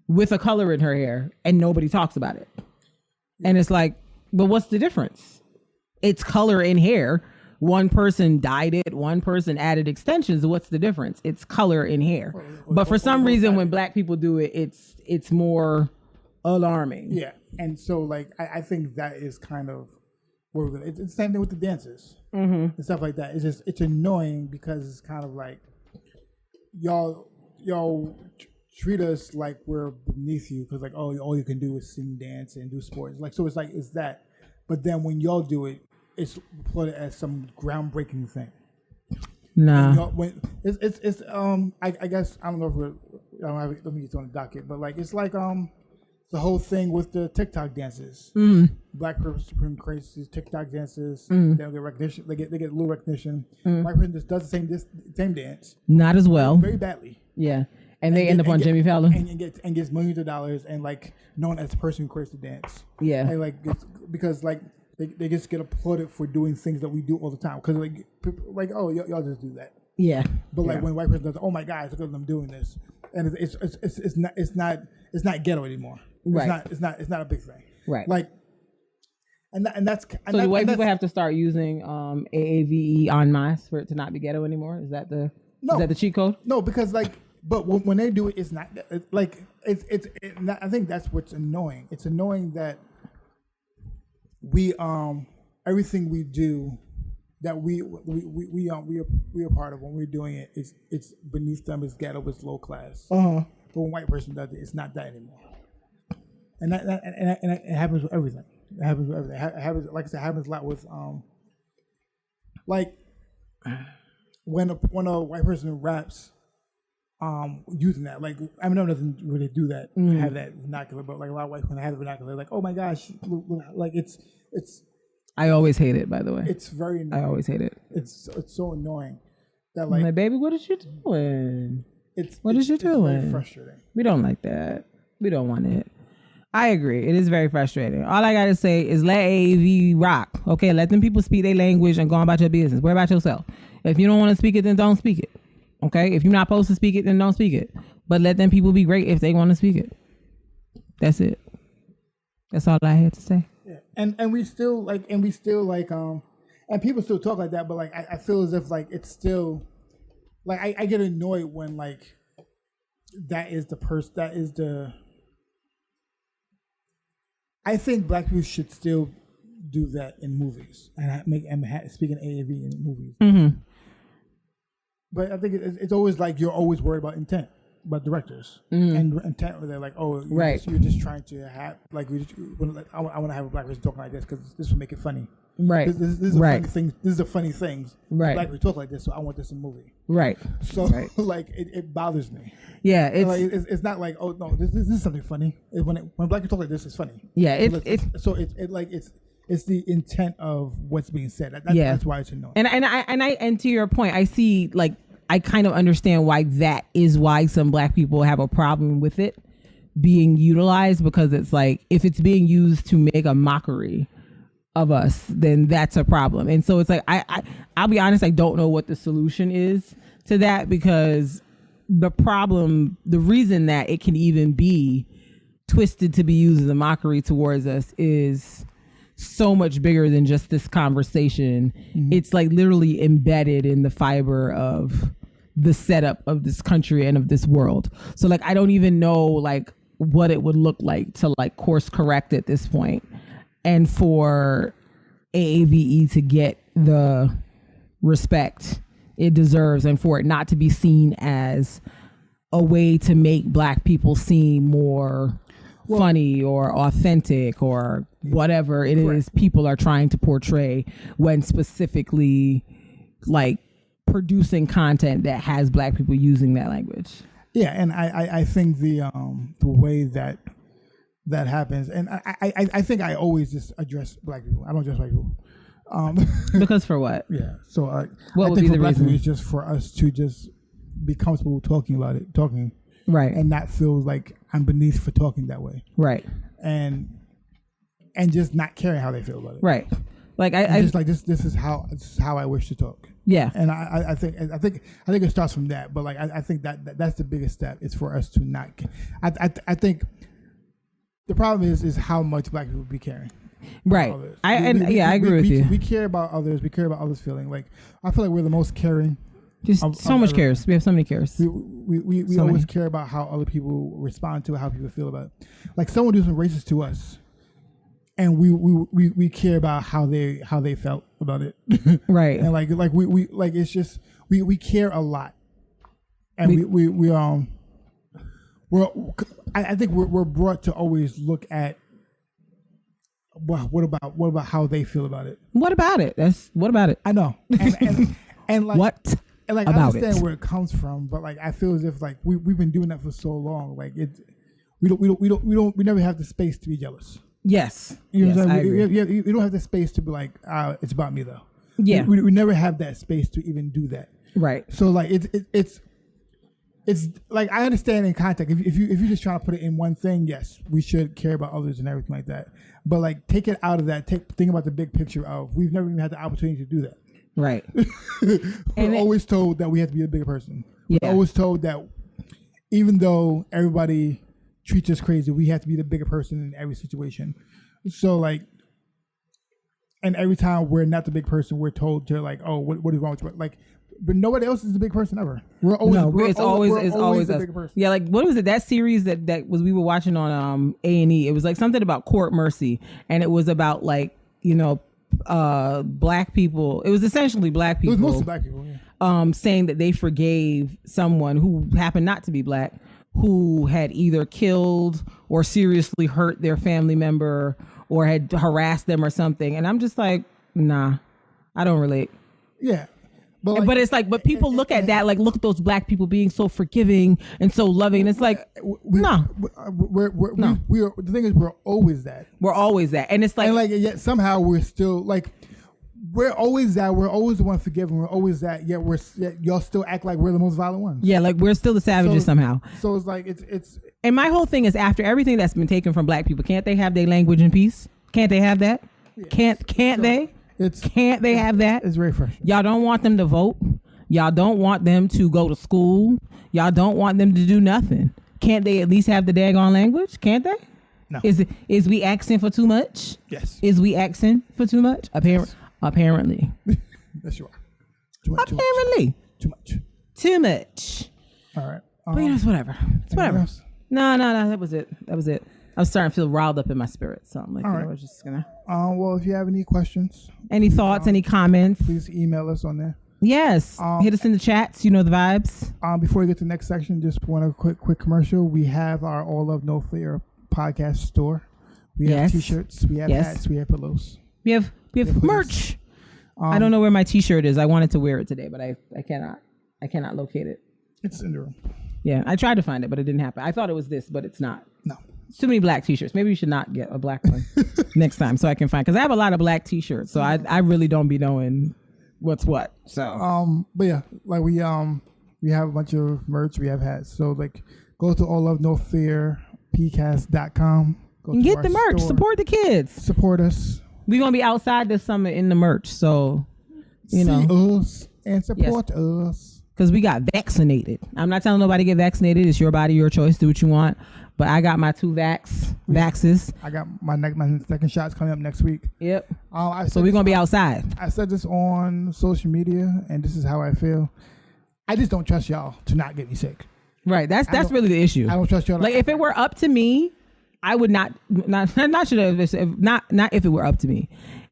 with a color in her hair and nobody talks about it. And it's like, but what's the difference? It's color in hair. One person dyed it, one person added extensions. What's the difference? It's color in hair. But for some reason, when Black people do it, it's more alarming. Yeah. And so like, I think that is kind of where we're going. It's the same thing with the dances and stuff like that. It's annoying because it's kind of like y'all treat us like we're beneath you because like, oh, all you can do is sing, dance, and do sports. Like, so it's that. But then when y'all do it, it's put as some groundbreaking thing. Nah. It's I guess I don't know if let me get on the docket, but like it's like the whole thing with the TikTok dances. Black Supreme Crazies, TikTok dances. They don't get recognition. They get little recognition. White person just does the same dance. Not as well. Very badly. Yeah. And they end up on Jimmy Fallon and gets millions of dollars and like known as the person who creates the dance. Yeah, and like because like they just get applauded for doing things that we do all the time because like people, like oh y'all just do that. Yeah, but like when a white person does, oh my God, look at them doing this, and it's not ghetto anymore. Right, it's not a big thing. Right, like. And that's so the white people have to start using AAVE en masse for it to not be ghetto anymore. Is that the cheat code? No, because like, but when they do it, it's not like it's I think that's what's annoying. It's annoying that we everything we do that we are part of when we're doing it, it's beneath them, it's ghetto, it's low class. But when a white person does it, it's not that anymore. And it happens with everything. It happens with everything. It happens, like I said, it happens a lot with like when a white person raps, using that. Like Eminem doesn't really do that, have that vernacular, but like a lot of white people have the vernacular. Like, oh my gosh, like it's. I always hate it. By the way, it's very annoying. I always hate it. It's so annoying that like, baby, what is you doing? What is you doing? It's very frustrating. We don't like that. We don't want it. I agree. It is very frustrating. All I gotta say is let AAV rock. Okay, let them people speak their language and go on about your business. Worry about yourself. If you don't want to speak it, then don't speak it. Okay, if you're not supposed to speak it, then don't speak it. But let them people be great if they want to speak it. That's it. That's all I had to say. Yeah, and we still like, and people still talk like that. But like, I feel as if like it's still, like I get annoyed when like that is the. I think black people should still do that in movies and speaking AAV in movies. Mm-hmm. But I think it's always like you're always worried about intent, about directors and intent. Where they're like, oh, you're just trying to have like I want to have a black person talking like this because this will make it funny. Right. This is a funny thing. This is a funny things. Right. Black people talk like this, so I want this in a movie. Right. So like it bothers me. Yeah. It's not like, oh no, this is something funny. When black people talk like this, it's funny. Yeah. It's the intent of what's being said. That's why it's annoying. And to your point, I see like I kind of understand why that is why some black people have a problem with it being utilized, because it's like if it's being used to make a mockery of us, then that's a problem. And so it's like I'll be honest, I don't know what the solution is to that, because the reason that it can even be twisted to be used as a mockery towards us is so much bigger than just this conversation. Mm-hmm. It's like literally embedded in the fiber of the setup of this country and of this world. So like I don't even know like what it would look like to like course correct at this point, and for AAVE to get the respect it deserves, and for it not to be seen as a way to make black people seem more funny or authentic or whatever it is people are trying to portray when specifically like producing content that has black people using that language. Yeah, and I think the way that happens, and I think I always just address black people. I don't address white people. Because for what? Yeah. So what would be the reason? Is just for us to just be comfortable talking about it, right, and not feel like I'm beneath for talking that way, right, and just not caring how they feel about it, right. Like I just like this is how I wish to talk. Yeah, and I think it starts from that. But like I think that's the biggest step is for us to not. I think the problem is how much black people be caring. Right. I agree with you. We care about others. We care about others feeling. Like I feel like we're the most caring. Just so much cares. We have so many cares. We always care about how other people respond to it, how people feel about it. Like someone do something racist to us, and we care about how they felt about it. Right. And like we it's just we care a lot, and I think we're brought to always look at what about how they feel about it. What about it? What about it? I know. And like what? And like about I understand where it comes from, but like I feel as if like we've been doing that for so long. Like we never have the space to be jealous. Yes. You know what I agree. You don't have the space to be like, it's about me though. Yeah. We never have that space to even do that. Right. So like it's it's like I understand in context. If you're just trying to put it in one thing, yes, we should care about others and everything like that. But like, take it out of that. Think about the big picture of we've never even had the opportunity to do that. Right. We're always told that we have to be a bigger person. Yeah. We're always told that even though everybody treats us crazy, we have to be the bigger person in every situation. So like, and every time we're not the big person, we're told to like, oh, what is wrong with you? Like, but nobody else is the big person ever. We're always it's always the big person. Yeah, like what was it? That series that was we were watching on A&E. It was like something about Court Mercy, and it was about like black people. It was essentially black people. It was mostly black people. Yeah. Saying that they forgave someone who happened not to be black, who had either killed or seriously hurt their family member or had harassed them or something. And I'm just like, nah, I don't relate. Yeah. But it's like, but people look at that, like, look at those black people being so forgiving and so loving. And it's like, no. The thing is, we're always that. We're always that. And it's like, and like, yet somehow we're still like, we're always that. We're always the one forgiving. We're always that. Yet y'all still act like we're the most violent ones. Yeah, like we're still the savages somehow. So it's like, it's. And my whole thing is, after everything that's been taken from black people, can't they have their language in peace? Can't they have that? Yeah. Can't they? Can't they have that? It's very fresh. Y'all don't want them to vote. Y'all don't want them to go to school. Y'all don't want them to do nothing. Can't they at least have the daggone language? Can't they? No. Is we asking for too much? Yes. Is we asking for too much? Apparently. Yes, you are. Apparently. Too much. Too much. All right. But it's whatever. It's whatever. Else? No. That was it. I was starting to feel riled up in my spirit, so I'm like, I was just gonna. Well, if you have any questions, any thoughts, any comments, please email us on there. Yes, hit us in the chats. You know the vibes. Before we get to the next section, just want a quick commercial. We have our All Love No Fear podcast store. We have T-shirts, we have hats, we have pillows. We have merch. I don't know where my T-shirt is. I wanted to wear it today, but I cannot locate it. It's in the room. Yeah, I tried to find it, but it didn't happen. I thought it was this, but it's not. No. It's too many black T-shirts. Maybe you should not get a black one next time so I can find, because I have a lot of black T-shirts, so I really don't be knowing what's what. So but yeah, like we have a bunch of merch. We have hats. So like, go to alllovenofearpcast.com. Get the merch. Store. Support the kids. Support us. We're gonna be outside this summer in the merch, so see us and support us. Because we got vaccinated. I'm not telling nobody to get vaccinated. It's your body, your choice. Do what you want. But I got my 2 vaxes. I got my second shot's coming up next week. Yep. So we're going to be outside. I said this on social media, and this is how I feel. I just don't trust y'all to not get me sick. Right. That's really the issue. I don't trust y'all. Like, if it were up to me, I would not if it were up to me.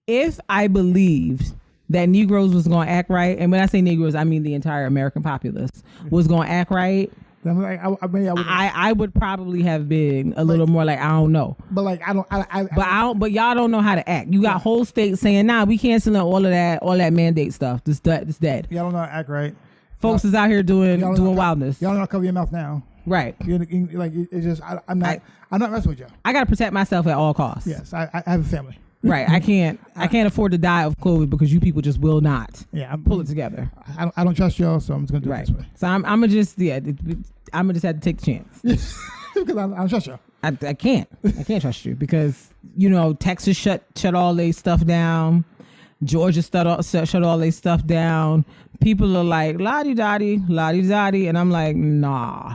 If I believed that Negroes was going to act right, and when I say Negroes, I mean the entire American populace, was going to act right, I would probably have been a little more like, I don't know. But like, but y'all don't know how to act. You got whole states saying, nah, we canceling all that mandate stuff. This dead. Y'all don't know how to act right. Folks is out here doing wildness. Y'all don't know how to cover your mouth now. Right. Like, it's just, I'm not messing with y'all. I got to protect myself at all costs. Yes. I have a family. Right. I can't afford to die of COVID because you people just will not pull it together. I don't trust y'all, so I'm just going to do it this way. So I'm going to just, I'm going to just have to take the chance. Because I don't trust y'all. I can't trust you because, Texas shut all their stuff down. Georgia shut all their stuff down. People are like, la-di-da-di, la-di-da-di. And I'm like, nah.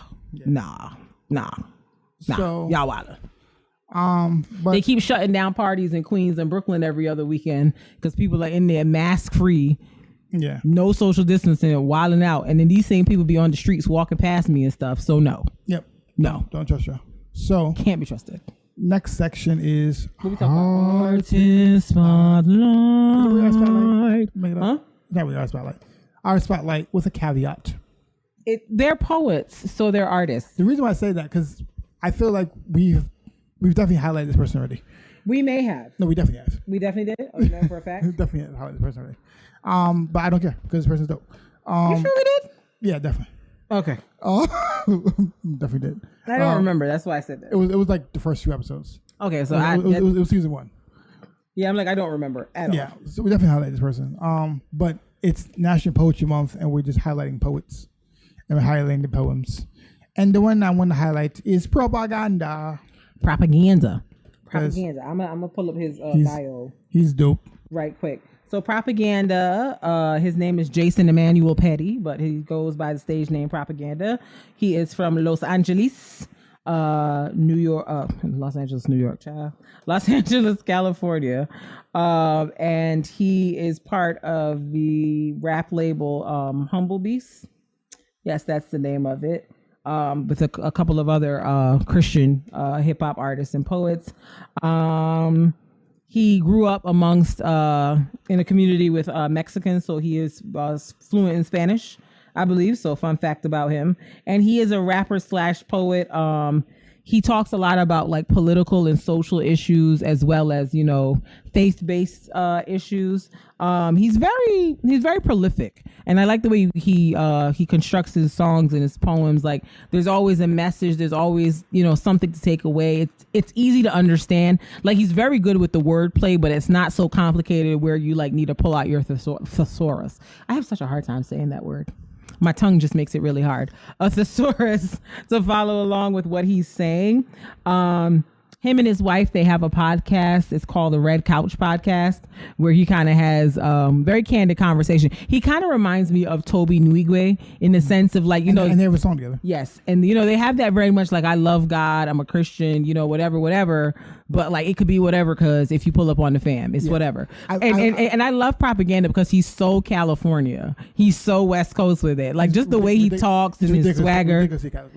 So, y'all wilder. But they keep shutting down parties in Queens and Brooklyn every other weekend because people are in there mask free. Yeah. No social distancing and wilding out. And then these same people be on the streets walking past me and stuff. So no. Yep. No. Don't trust y'all. So can't be trusted. Next section is Artist Spotlight. Huh? Not really our spotlight. Our spotlight with a caveat. They're poets, so they're artists. The reason why I say that, because I feel like we've definitely highlighted this person already. We may have. No, we definitely have. We definitely did? Oh, you know for a fact? We definitely have highlighted this person already. But I don't care because this person's dope. You sure we did? Yeah, definitely. Okay. Definitely did. I don't remember. That's why I said that. It was like the first 2 episodes. Okay, so it was season 1. Yeah, I'm like, I don't remember at all. Yeah, so we definitely highlight this person. But it's National Poetry Month, and we're just highlighting poets. and highlighting the poems. And the one I want to highlight is Propaganda. Propaganda. I'm gonna pull up his bio. He's dope. Right quick. So Propaganda, his name is Jason Emmanuel Petty, but he goes by the stage name Propaganda. He is from Los Angeles, New York, Los Angeles, New York, child. Los Angeles, California. And he is part of the rap label Humble Beast. Yes, that's the name of it. With a couple of other Christian hip hop artists and poets. He grew up amongst in a community with Mexicans, so he is fluent in Spanish, I believe. So fun fact about him. And he is a rapper / poet. He talks a lot about like political and social issues as well as, you know, faith-based issues. He's very prolific, and I like the way he constructs his songs and his poems. Like there's always a message. There's always, you know, something to take away. It's easy to understand. Like he's very good with the wordplay, but it's not so complicated where you like need to pull out your thesaurus. I have such a hard time saying that word. My tongue just makes it really hard. A thesaurus to follow along with what he's saying. Him and his wife, they have a podcast. It's called the Red Couch Podcast, where he kind of has very candid conversation. He kind of reminds me of Toby Nwigwe in the sense of like, you know. And they have a song together. Yes. And, you know, they have that very much like, I love God, I'm a Christian, you know, whatever. But like, it could be whatever, because if you pull up on the fam, it's whatever. And I love Propaganda because he's so California. He's so West Coast with it. Like just the way he talks and his swagger.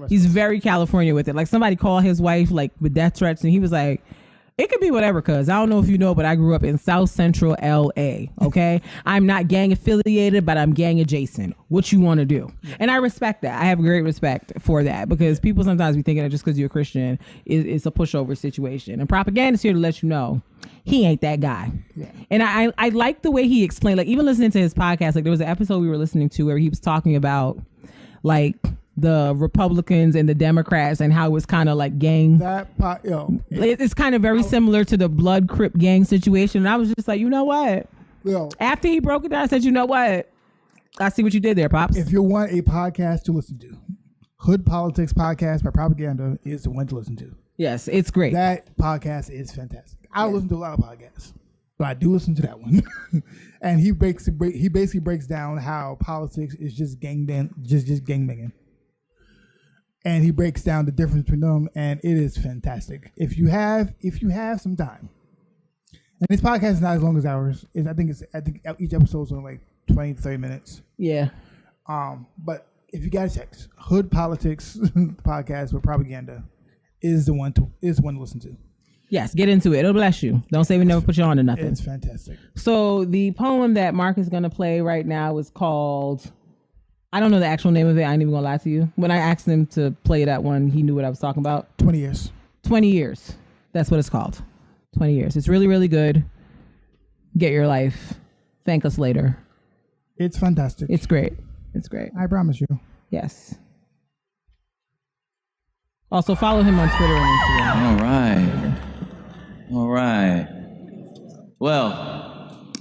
He's very California with it. Like somebody called his wife like with death threats, and he was like, it could be whatever, cuz I don't know if you know, but I grew up in South Central LA. Okay. I'm not gang affiliated, but I'm gang adjacent. What you want to do? And I respect that. I have great respect for that, because people sometimes be thinking that just because you're a Christian it's a pushover situation. And Propaganda's here to let you know he ain't that guy. Yeah. And I like the way he explained, like even listening to his podcast, like there was an episode we were listening to where he was talking about like the Republicans and the Democrats and how it was kind of like gang. It's kind of very similar to the Blood Crip gang situation. And I was just like, you know what? After he broke it down, I said, you know what? I see what you did there, Pops. If you want a podcast to listen to, Hood Politics Podcast by Propaganda is the one to listen to. Yes, it's great. That podcast is fantastic. I listen to a lot of podcasts, but I do listen to that one. And he basically breaks down how politics is just gangbanging. And he breaks down the difference between them, and it is fantastic. If you have some time, and this podcast is not as long as ours. I think each episode is only like 20 to 30 minutes. Yeah. But if you got a text, Hood Politics Podcast with Propaganda is the one to listen to. Yes, get into it. It'll bless you. Don't say we never put you on to nothing. It's fantastic. So the poem that Mark is going to play right now is called, I don't know the actual name of it. I ain't even gonna lie to you. When I asked him to play that one, he knew what I was talking about. 20 years. 20 years. That's what it's called. 20 years. It's really, really good. Get your life. Thank us later. It's fantastic. It's great. It's great. I promise you. Yes. Also follow him on Twitter and Instagram. All right. Well,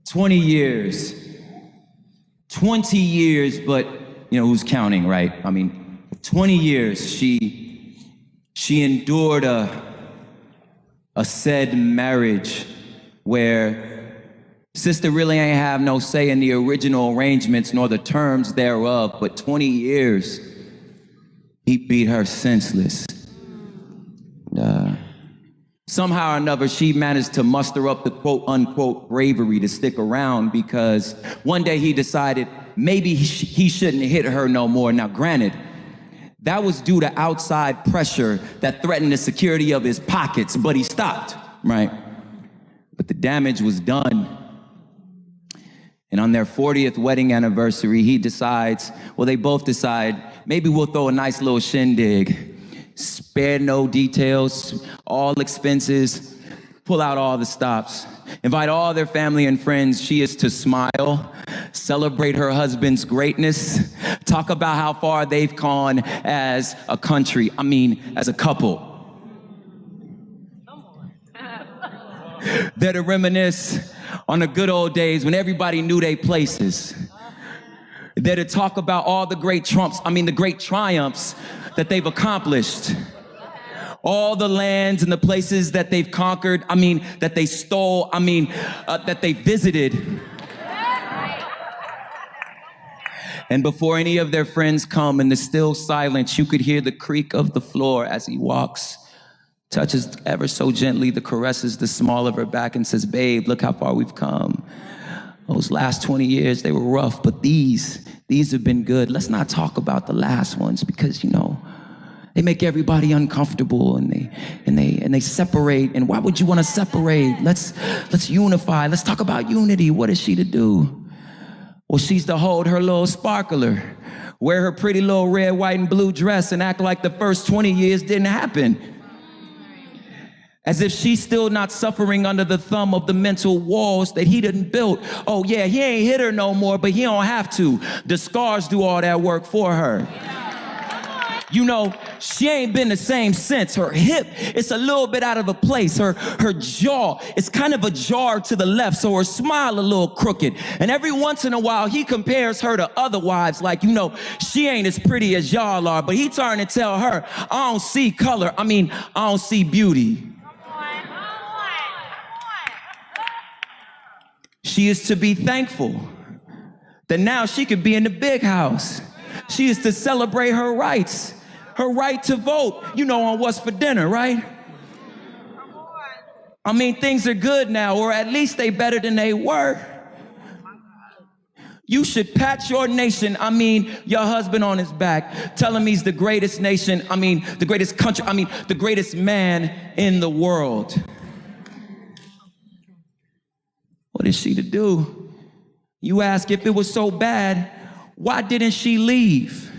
20 years. 20 years, but, you know, who's counting, right? I mean, 20 years, she endured a said marriage where sister really ain't have no say in the original arrangements nor the terms thereof, but 20 years, he beat her senseless. Somehow or another, she managed to muster up the quote-unquote bravery to stick around, because one day he decided maybe he shouldn't hit her no more. Now, granted, that was due to outside pressure that threatened the security of his pockets, but he stopped, right? But the damage was done. And on their 40th wedding anniversary, they both decide, maybe we'll throw a nice little shindig. Spare no details, all expenses, pull out all the stops, invite all their family and friends. She is to smile, celebrate her husband's greatness, talk about how far they've gone as a country, as a couple. They're to reminisce on the good old days when everybody knew their places. They're to talk about all the great the great triumphs that they've accomplished. All the lands and the places that they've conquered, that they stole, that they visited. And before any of their friends come, in the still silence, you could hear the creak of the floor as he walks, touches ever so gently, caresses the small of her back and says, babe, look how far we've come. Those last 20 years, they were rough, but these have been good. Let's not talk about the last ones because, they make everybody uncomfortable and they separate. And why would you want to separate? Let's unify. Let's talk about unity. What is she to do? Well, she's to hold her little sparkler, wear her pretty little red, white, and blue dress and act like the first 20 years didn't happen. As if she's still not suffering under the thumb of the mental walls that he didn't build. Oh yeah, he ain't hit her no more, but he don't have to. The scars do all that work for her. She ain't been the same since. Her hip, it's a little bit out of a place. Her jaw, it's kind of ajar to the left, so her smile a little crooked. And every once in a while, he compares her to other wives, like, she ain't as pretty as y'all are, but he turned and tell her, I don't see color. I don't see beauty. She is to be thankful that now she could be in the big house. She is to celebrate her rights. Her right to vote, on what's for dinner, right? Things are good now, or at least they better than they were. You should pat your nation, your husband on his back, tell him he's the greatest nation, the greatest country, the greatest man in the world. What is she to do? You ask, if it was so bad, why didn't she leave?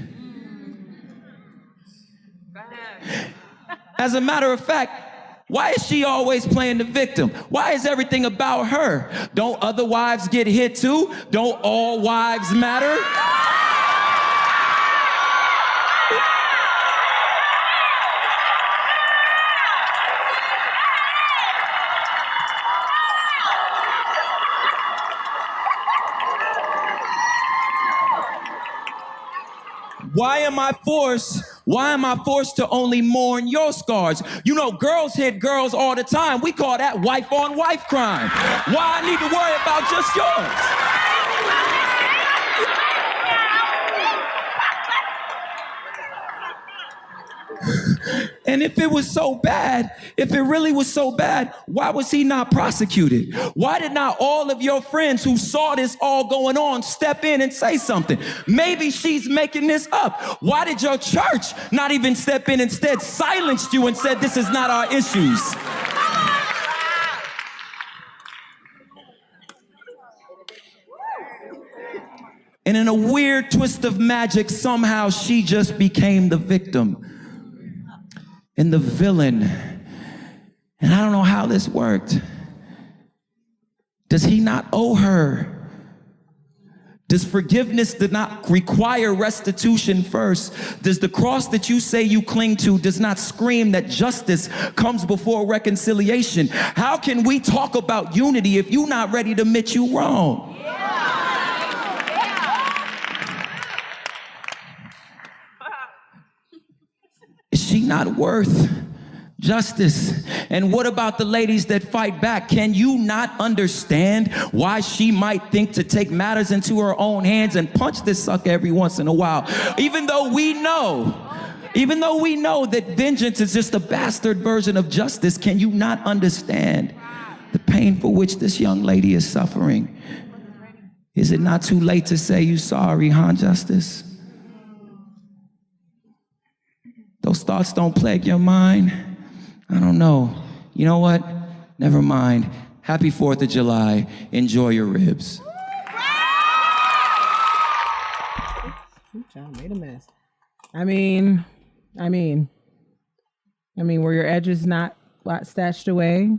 As a matter of fact, why is she always playing the victim? Why is everything about her? Don't other wives get hit too? Don't all wives matter? Why am I forced to only mourn your scars? Girls hit girls all the time. We call that wife on wife crime. Why I need to worry about just yours? And if it was so bad, if it really was so bad, why was he not prosecuted? Why did not all of your friends who saw this all going on step in and say something? Maybe she's making this up. Why did your church not even step in, instead silenced you and said, this is not our issues? And in a weird twist of magic, somehow she just became the victim and the villain. And I don't know how this worked. Does he not owe her? Does forgiveness not require restitution first? Does the cross that you say you cling to does not scream that justice comes before reconciliation? How can we talk about unity if you're not ready to admit you wrong? Is she not worth justice? And what about the ladies that fight back? Can you not understand why she might think to take matters into her own hands and punch this sucker every once in a while? Even though we know that vengeance is just a bastard version of justice, can you not understand the pain for which this young lady is suffering? Is it not too late to say you sorry, huh, Justice? Those thoughts don't plague your mind? I don't know. You know what? Never mind. Happy 4th of July. Enjoy your ribs. John made a mess. I mean, were your edges not stashed away?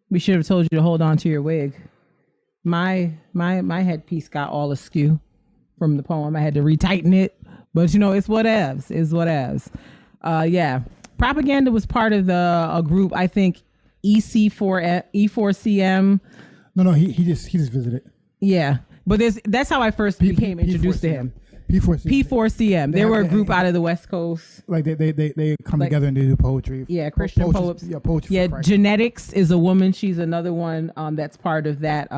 We should have told you to hold on to your wig. My headpiece got all askew from the poem. I had to retighten it, but it's whatevs. It's whatevs. Yeah, Propaganda was part of a group, I think E4CM. No, he just visited. Yeah, But that's how I first became introduced to him. P4CM. They were a group out of the West Coast. Like they come together and they do poetry. Yeah, Christian poets. Yeah, poetry. Yeah, Genetics is a woman. She's another one that's part of that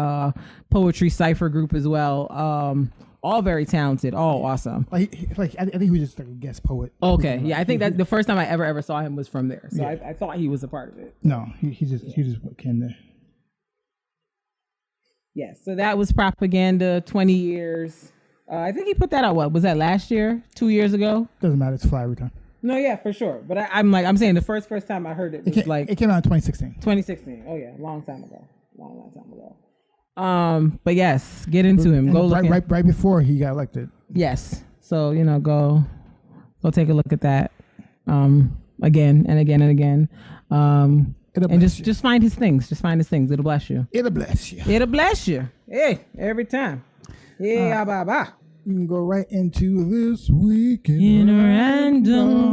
poetry cipher group as well. All very talented, all awesome. I think he was just like a guest poet. Okay, yeah, I think that the first time I ever saw him was from there. So yeah. I thought he was a part of it. No, he just came there. Yes, so that was Propaganda, 20 years. I think he put that out, what, was that last year? 2 years ago? Doesn't matter, it's fly every time. No, yeah, for sure. But I'm saying the first time I heard it was it came out in 2016. 2016, oh yeah, long time ago. But yes, get into him. Go look right before he got elected. Yes, so go take a look at that again and again and again. And just find his things. Just find his things. It'll bless you. It'll bless you. It'll bless you. Hey, every time. Yeah, bye. You can go right into this week in random.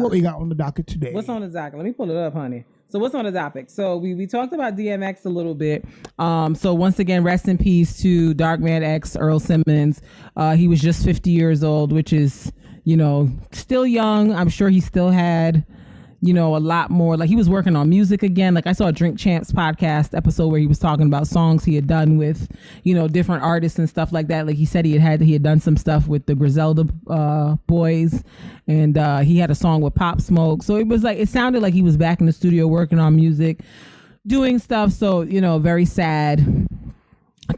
What we got on the docket today? What's on the docket? Let me pull it up, honey. So what's on the topic? So we talked about DMX a little bit. So once again, rest in peace to Darkman X, Earl Simmons. He was just 50 years old, which is, still young. I'm sure he still had, a lot more. Like, he was working on music again. Like, I saw a Drink Champs podcast episode where he was talking about songs he had done with, different artists and stuff like that. Like, he said he had done some stuff with the Griselda boys, and he had a song with Pop Smoke. So it sounded like he was back in the studio working on music, doing stuff. So, very sad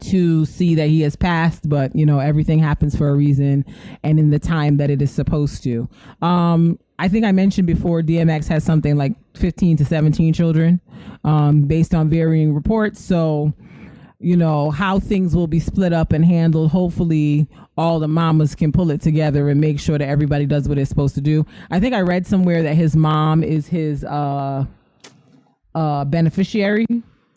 to see that he has passed, but everything happens for a reason and in the time that it is supposed to. I think I mentioned before, DMX has something like 15 to 17 children, based on varying reports. So, how things will be split up and handled. Hopefully all the mamas can pull it together and make sure that everybody does what it's supposed to do. I think I read somewhere that his mom is his beneficiary.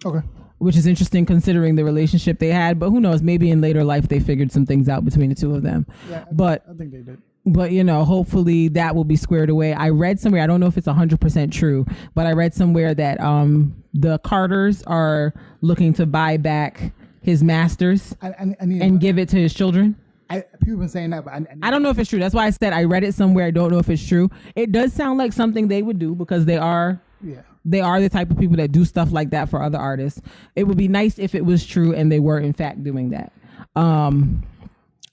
Okay. Which is interesting considering the relationship they had, but who knows, maybe in later life they figured some things out between the two of them. Yeah, I think they did. But, hopefully that will be squared away. I read somewhere, I don't know if it's 100% true, but I read somewhere that the Carters are looking to buy back his masters and give it to his children. People have been saying that, but I don't know if it's true. That's why I said I read it somewhere. I don't know if it's true. It does sound like something they would do because they are... Yeah. They are the type of people that do stuff like that for other artists. It would be nice if it was true and they were in fact doing that.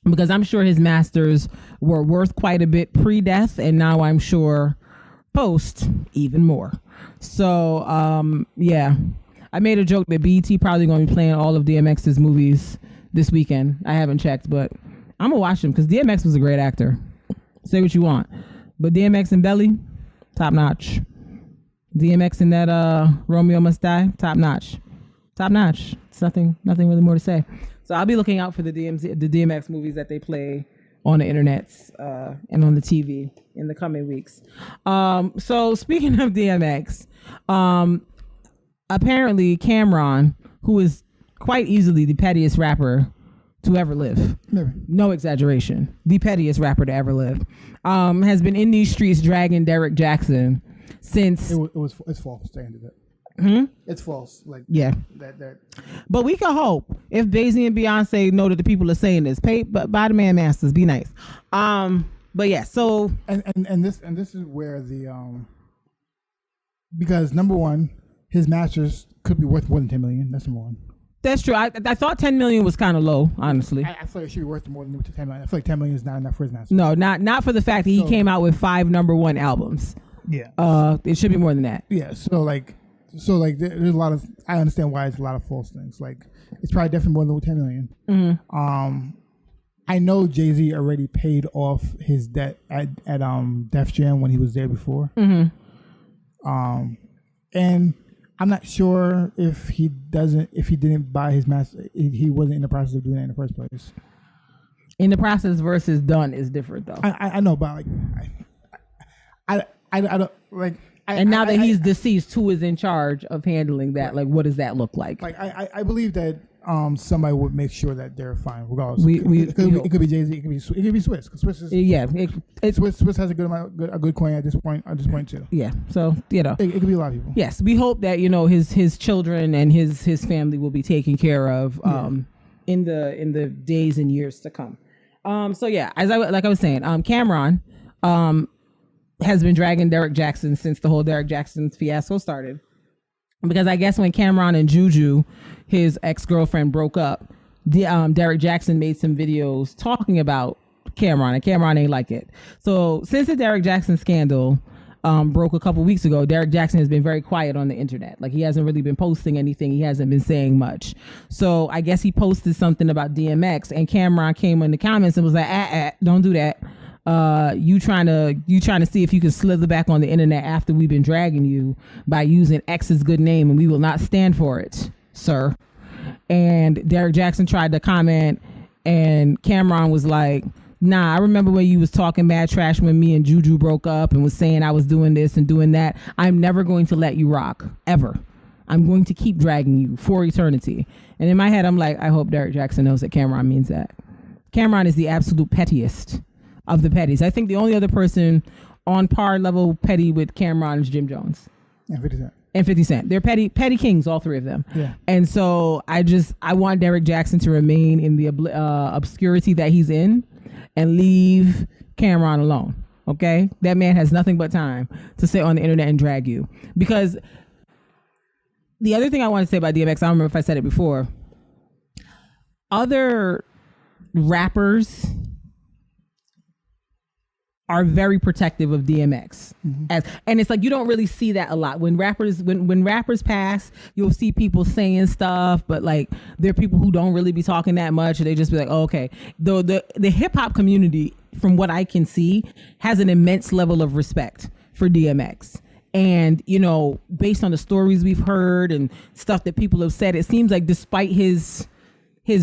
Because I'm sure his masters were worth quite a bit pre-death, and now I'm sure post even more. So, yeah. I made a joke that BET probably going to be playing all of DMX's movies this weekend. I haven't checked, but I'm going to watch them because DMX was a great actor. Say what you want. But DMX and Belly, top notch. DMX and that Romeo Must Die, top notch. It's nothing really more to say. So I'll be looking out for the DMX movies that they play on the internet and on the TV in the coming weeks. So speaking of DMX, apparently Cameron, who is quite easily the pettiest rapper to ever live, no exaggeration, the pettiest rapper to ever live, has been in these streets dragging Derek Jackson since it's false. They ended it. It's false. Like, yeah, that. But we can hope if Jay-Z and Beyonce know that the people are saying this, pay buy the man masters, be nice. But yeah, so and this is where the because number one, his masters could be worth more than 10 million. That's number one. That's true. I thought 10 million was kind of low, honestly. I feel like it should be worth more than 10 million. I feel like 10 million is not enough for his masters. No, not for the fact that he came out with 5 number 1 albums. Yeah. It should be more than that. Yeah. So there's a lot of, I understand why it's a lot of false things. Like, it's probably definitely more than 10 million. Mm-hmm. I know Jay-Z already paid off his debt at Def Jam when he was there before. Mm-hmm. And I'm not sure if he didn't buy his master, he wasn't in the process of doing that in the first place. In the process versus done is different, though. I know, but I don't like. And now that he's deceased, who is in charge of handling that? Like, what does that look like? Like, I believe that somebody would make sure that they're fine, regardless. It could be Jay-Z, it could be Swiss. Because Swiss is Swiss has a good coin at this point too. Yeah, so it could be a lot of people. Yes, we hope that his children and his family will be taken care of in the days and years to come. So yeah, like I was saying, Cameron has been dragging Derek Jackson since the whole Derek Jackson fiasco started. Because I guess when Cameron and Juju, his ex-girlfriend, broke up, Derek Jackson made some videos talking about Cameron, and Cameron ain't like it. So since the Derek Jackson scandal broke a couple weeks ago, Derek Jackson has been very quiet on the internet. Like, he hasn't really been posting anything. He hasn't been saying much. So I guess he posted something about DMX, and Cameron came in the comments and was like, don't do that. You trying to see if you can slither back on the internet after we've been dragging you by using X's good name, and we will not stand for it, sir. And Derek Jackson tried to comment, and Cameron was like, nah, I remember when you was talking mad trash when me and Juju broke up and was saying I was doing this and doing that. I'm never going to let you rock, ever. I'm going to keep dragging you for eternity. And in my head, I'm like, I hope Derek Jackson knows that Cameron means that. Cameron is the absolute pettiest of the petties. I think the only other person on par level petty with Cameron is Jim Jones. And 50 Cent. And 50 Cent. They're petty kings, all three of them. Yeah. And so I want Derek Jackson to remain in the obscurity that he's in and leave Cameron alone. Okay? That man has nothing but time to sit on the internet and drag you. Because the other thing I want to say about DMX, I don't remember if I said it before. Other rappers are very protective of DMX. Mm-hmm. And it's like, you don't really see that a lot. When rappers pass, you'll see people saying stuff, but like, there are people who don't really be talking that much. They just be like, oh, okay. The hip hop community, from what I can see, has an immense level of respect for DMX. And, you know, based on the stories we've heard and stuff that people have said, it seems like despite his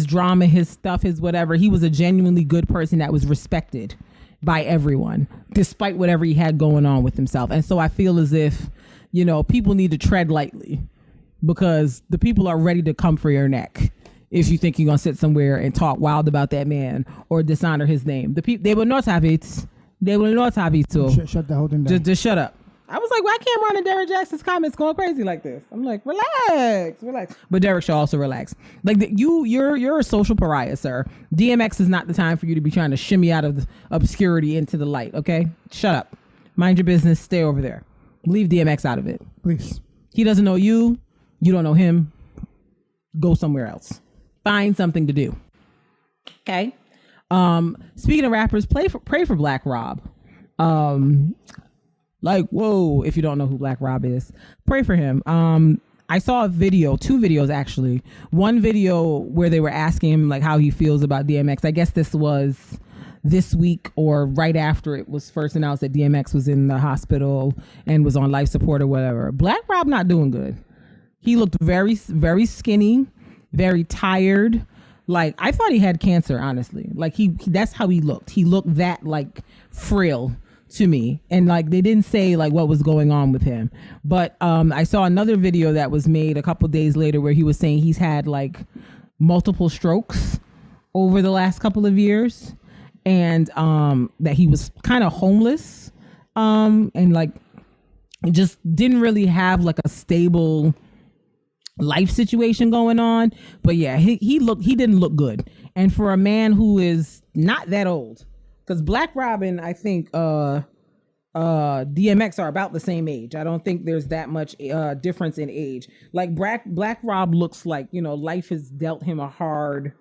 drama, his stuff, his whatever, he was a genuinely good person that was respected by everyone, despite whatever he had going on with himself. And so I feel as if, you know, people need to tread lightly, because the people are ready to come for your neck if you think you're going to sit somewhere and talk wild about that man or dishonor his name. They will not have it. They will not have it. So shut the whole thing down. Just shut up. I was like, why can't Ron and Derek Jackson's comments going crazy like this? I'm like, relax. But Derek should also relax. Like, you're a social pariah, sir. DMX is not the time for you to be trying to shimmy out of the obscurity into the light, okay? Shut up. Mind your business. Stay over there. Leave DMX out of it. Please. He doesn't know you. You don't know him. Go somewhere else. Find something to do. Okay? Speaking of rappers, pray for Black Rob. Like, whoa, if you don't know who Black Rob is, pray for him. I saw a video, 2 videos actually. One video where they were asking him like how he feels about DMX. I guess this was this week or right after it was first announced that DMX was in the hospital and was on life support or whatever. Black Rob not doing good. He looked very, very skinny, very tired. Like, I thought he had cancer, honestly. Like, that's how he looked. He looked that like frail to me, and like they didn't say like what was going on with him. But I saw another video that was made a couple days later where he was saying he's had like multiple strokes over the last couple of years, and that he was kind of homeless, and like just didn't really have like a stable life situation going on. But yeah, he didn't look good. And for a man who is not that old, because Black Rob and I think DMX are about the same age. I don't think there's that much difference in age. Like Black Rob looks like, you know, life has dealt him a hard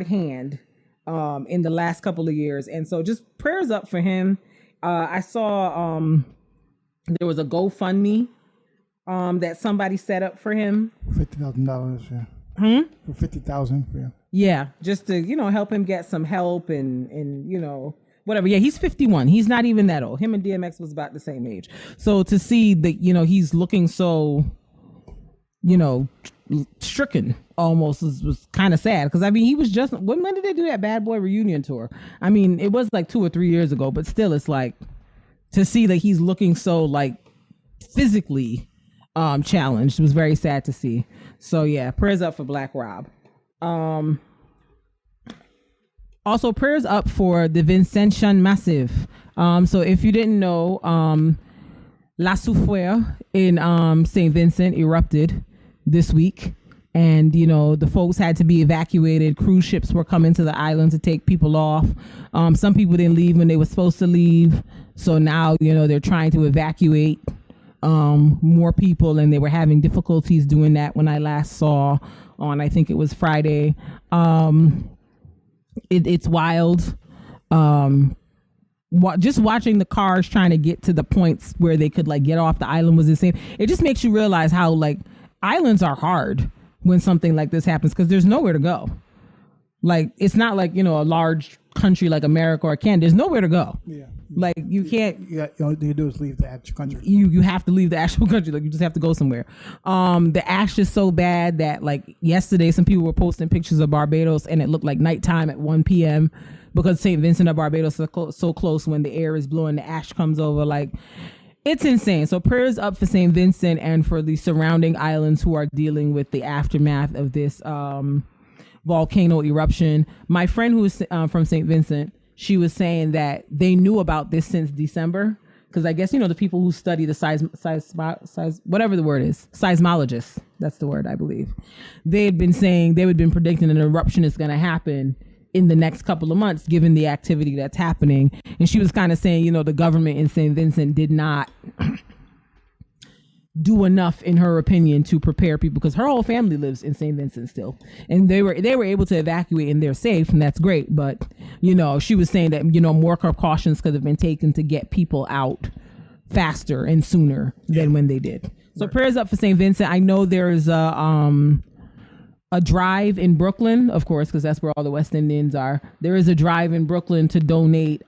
hand in the last couple of years. And so just prayers up for him. I saw there was a GoFundMe that somebody set up for him. $50,000. For 50,000 for him. Yeah, just to, you know, help him get some help and you know, whatever. Yeah, he's 51. He's not even that old. Him and DMX was about the same age. So to see that, you know, he's looking so, you know, stricken almost was kind of sad. Because I mean, he was just, when did they do that Bad Boy reunion tour? I mean, it was like 2 or 3 years ago, but still, it's like to see that he's looking so like physically challenged was very sad to see. So yeah, prayers up for Black Rob. Also prayers up for the Vincentian Massive. So if you didn't know, La Soufrière in St. Vincent erupted this week. And, you know, the folks had to be evacuated. Cruise ships were coming to the island to take people off. Some people didn't leave when they were supposed to leave. So now, you know, they're trying to evacuate more people, and they were having difficulties doing that when I last saw on, I think it was Friday. It's wild. Just watching the cars trying to get to the points where they could like get off the island was insane. It just makes you realize how like islands are hard when something like this happens, because there's nowhere to go. Like, it's not like, you know, a large country like America or Canada. There's nowhere to go. Yeah. Like, you can't. Yeah, all you do is leave the actual country. You have to leave the actual country. Like, you just have to go somewhere. The ash is so bad that, like, yesterday some people were posting pictures of Barbados and it looked like nighttime at 1 p.m. because St. Vincent of Barbados is so close. When the air is blowing, the ash comes over. Like, it's insane. So prayers up for St. Vincent and for the surrounding islands who are dealing with the aftermath of this volcano eruption. My friend who's from St. Vincent, she was saying that they knew about this since December, because I guess, you know, the people who study the whatever the word is, seismologists, that's the word, I believe. They had been predicting an eruption is going to happen in the next couple of months, given the activity that's happening. And she was kind of saying, you know, the government in St. Vincent did not do enough, in her opinion, to prepare people, because her whole family lives in St. Vincent still, and they were able to evacuate and they're safe, and that's great. But, you know, she was saying that, you know, more precautions could have been taken to get people out faster and sooner than when they did. So prayers up for St. Vincent. I know there's a drive in Brooklyn, of course, because that's where all the West Indians are. There is a drive in Brooklyn to donate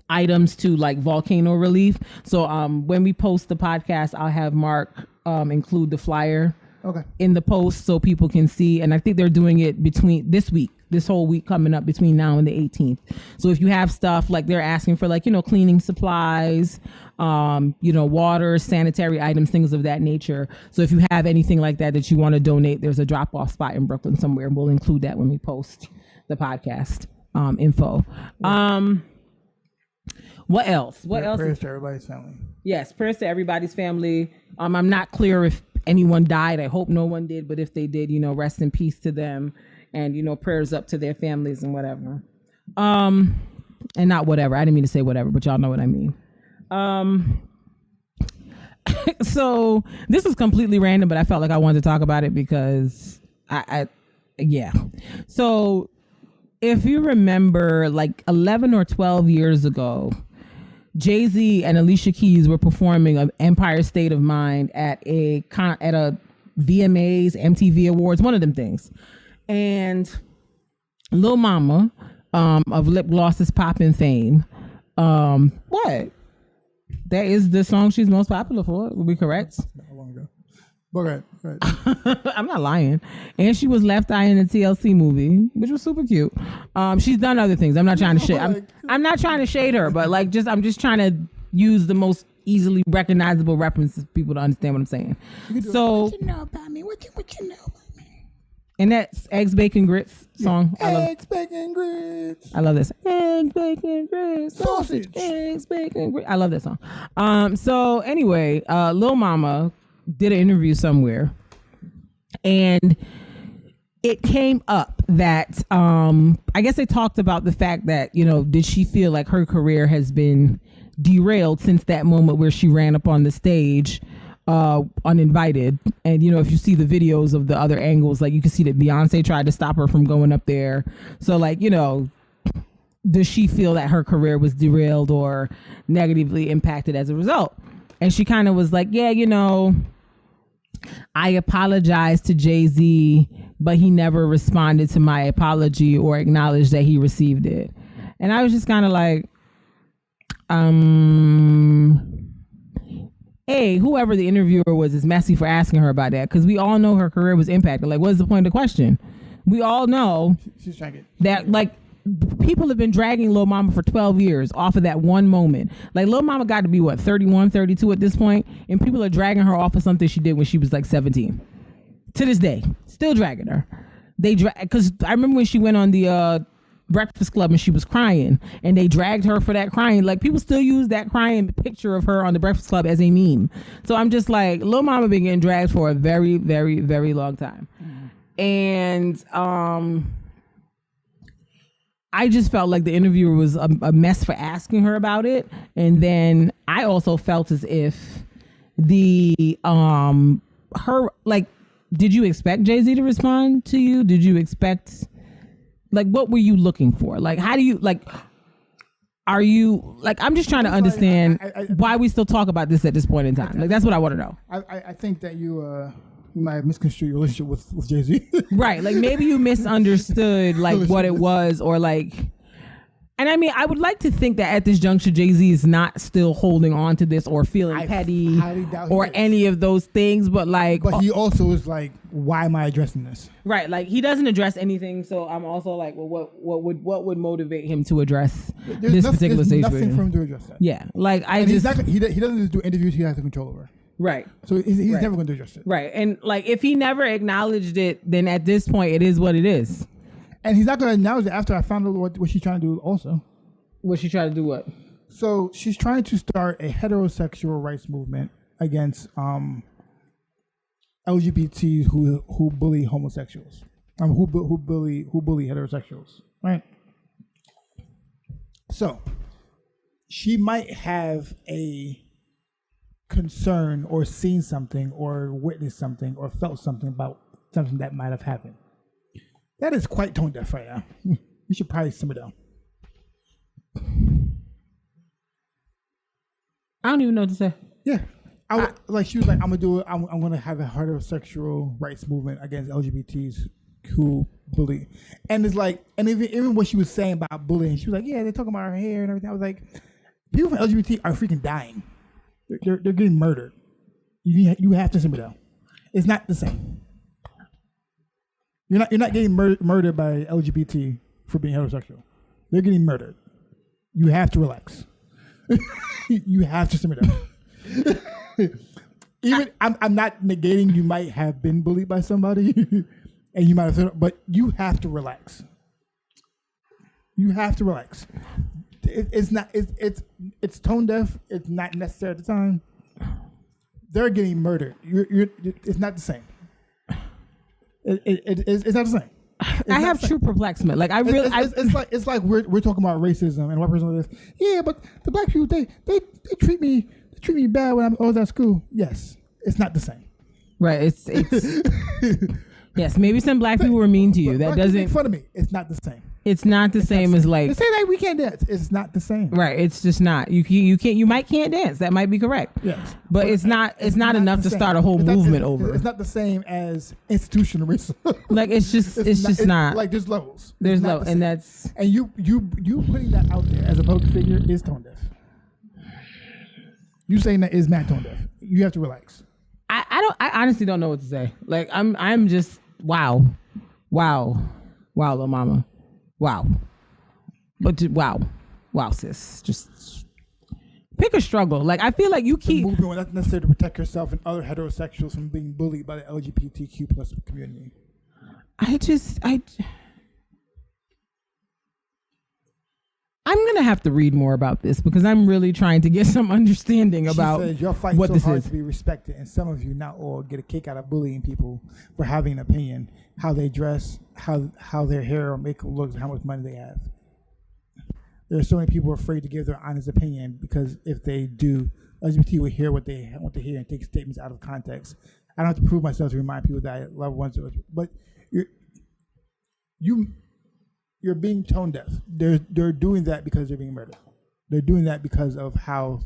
items to like volcano relief. So when we post the podcast, I'll have Mark include the flyer in the post so people can see. And I think they're doing it between this whole week coming up between now and the 18th. So if you have stuff like, they're asking for like, you know, cleaning supplies, you know, water, sanitary items, things of that nature. So if you have anything like that you want to donate, there's a drop-off spot in Brooklyn somewhere, and we'll include that when we post the podcast info. What else? Prayers to everybody's family. Yes, prayers to everybody's family. I'm not clear if anyone died. I hope no one did, but if they did, you know, rest in peace to them, and, you know, prayers up to their families and whatever. And not whatever. I didn't mean to say whatever, but y'all know what I mean. So this is completely random, but I felt like I wanted to talk about it because yeah. So if you remember, like 11 or 12 years ago, Jay-Z and Alicia Keys were performing an Empire State of Mind at a VMAs, MTV Awards, one of them things. And Lil Mama of Lip Gloss's Poppin' fame, what? That is the song she's most popular for. Would be correct? How long ago? Right. I'm not lying. And she was Left Eye in the TLC movie, which was super cute. She's done other things. I'm not trying to shade. I'm not trying to shade her, but like, I'm just trying to use the most easily recognizable references for people to understand what I'm saying. So, what you know about me? What you know about me? And that's Eggs, Bacon, Grits song. Eggs, bacon, grits. I love this. Eggs, bacon, grits, sausage. Eggs, bacon, grits. I love that song. So anyway, Lil Mama did an interview somewhere, and it came up that I guess they talked about the fact that, you know, did she feel like her career has been derailed since that moment where she ran up on the stage uninvited. And, you know, if you see the videos of the other angles, like you can see that Beyonce tried to stop her from going up there. So like, you know, does she feel that her career was derailed or negatively impacted as a result? And she kind of was like, yeah, you know, I apologized to Jay-Z, but he never responded to my apology or acknowledged that he received it. And I was just kind of like, hey, whoever the interviewer was is messy for asking her about that, because we all know her career was impacted. Like, what's the point of the question? We all know she's trying to that, like, people have been dragging Lil Mama for 12 years off of that one moment. Like, Lil Mama got to be, 31, 32 at this point, and people are dragging her off of something she did when she was, like, 17. To this day, still dragging her. Because I remember when she went on the Breakfast Club and she was crying and they dragged her for that crying. Like, people still use that crying picture of her on the Breakfast Club as a meme. So I'm just like, Lil Mama been getting dragged for a very, very, very long time. And I just felt like the interviewer was a mess for asking her about it. And then I also felt as if the her, like, did you expect Jay-Z to respond to you? Did you expect, like, what were you looking for? Like, how do you, like, are you, like, I'm just trying to understand why we still talk about this at this point in time. Like, that's what I want to know. I think that you might have misconstrued your relationship with Jay-Z. Right. Like, maybe you misunderstood, like, what it was, or, like, and I mean, I would like to think that at this juncture, Jay-Z is not still holding on to this or feeling petty or any of those things, but, like... But he also is like, why am I addressing this? Right. Like, he doesn't address anything, so I'm also like, well, what would motivate him to address this particular situation? There's nothing for him to address that. Yeah. Like, he doesn't just do interviews he has control over. Right. So he's never going to address it. Right. And, like, if he never acknowledged it, then at this point, it is what it is. And he's not going to acknowledge it after I found out what she's trying to do also. What's she trying to do what? So she's trying to start a heterosexual rights movement against LGBTs who bully homosexuals. Who bully heterosexuals, right? So she might have a concern or seen something or witnessed something or felt something about something that might have happened. That is quite tone deaf right now. You should probably simmer down. I don't even know what to say. Yeah. She was like, I'm gonna have a heterosexual rights movement against LGBTs who bully. And it's like, and even what she was saying about bullying, she was like, yeah, they're talking about her hair and everything. I was like, people from LGBT are freaking dying. They're getting murdered. You have to simmer down. It's not the same. You're not getting murdered by LGBT for being heterosexual. They're getting murdered. You have to relax. You have to simmer down. Even I'm not negating you might have been bullied by somebody, and you might have, but you have to relax. You have to relax. It's tone deaf. It's not necessary at the time. They're getting murdered. It's not the same. It's not the same. I have true perplexement. Like, it's like we're talking about racism and one person like this. Yeah, but the black people they treat me bad when I was at school. Yes, it's not the same. Right. It's yes. Maybe some black people were mean to you. That doesn't make fun of me. It's not the same. It's not the same as like. They say that we can't dance. It's not the same. Right. It's just not. You might can't dance. That might be correct. Yes. But it's not enough to start a whole movement over. It's not the same as institutional racism. Like, it's just not. Like, there's levels. There's levels, and that's. And you putting that out there as a public figure is tone deaf. You saying that is not tone deaf. You have to relax. I honestly don't know what to say. Like, I'm just wow, Lil Mama. Wow. But wow, sis. Just pick a struggle. Like, I feel like you keep... The movement was not necessary to protect yourself and other heterosexuals from being bullied by the LGBTQ plus community. I'm going to have to read more about this because I'm really trying to get some understanding about what this is. Your fight so hard to be respected, and some of you, not all, get a kick out of bullying people for having an opinion, how they dress, how their hair or makeup looks, how much money they have. There are so many people afraid to give their honest opinion because if they do, LGBT will hear what they want to hear and take statements out of context. I don't have to prove myself to remind people that I love ones, but you're being tone deaf. They're doing that because they're being murdered. They're doing that because of how,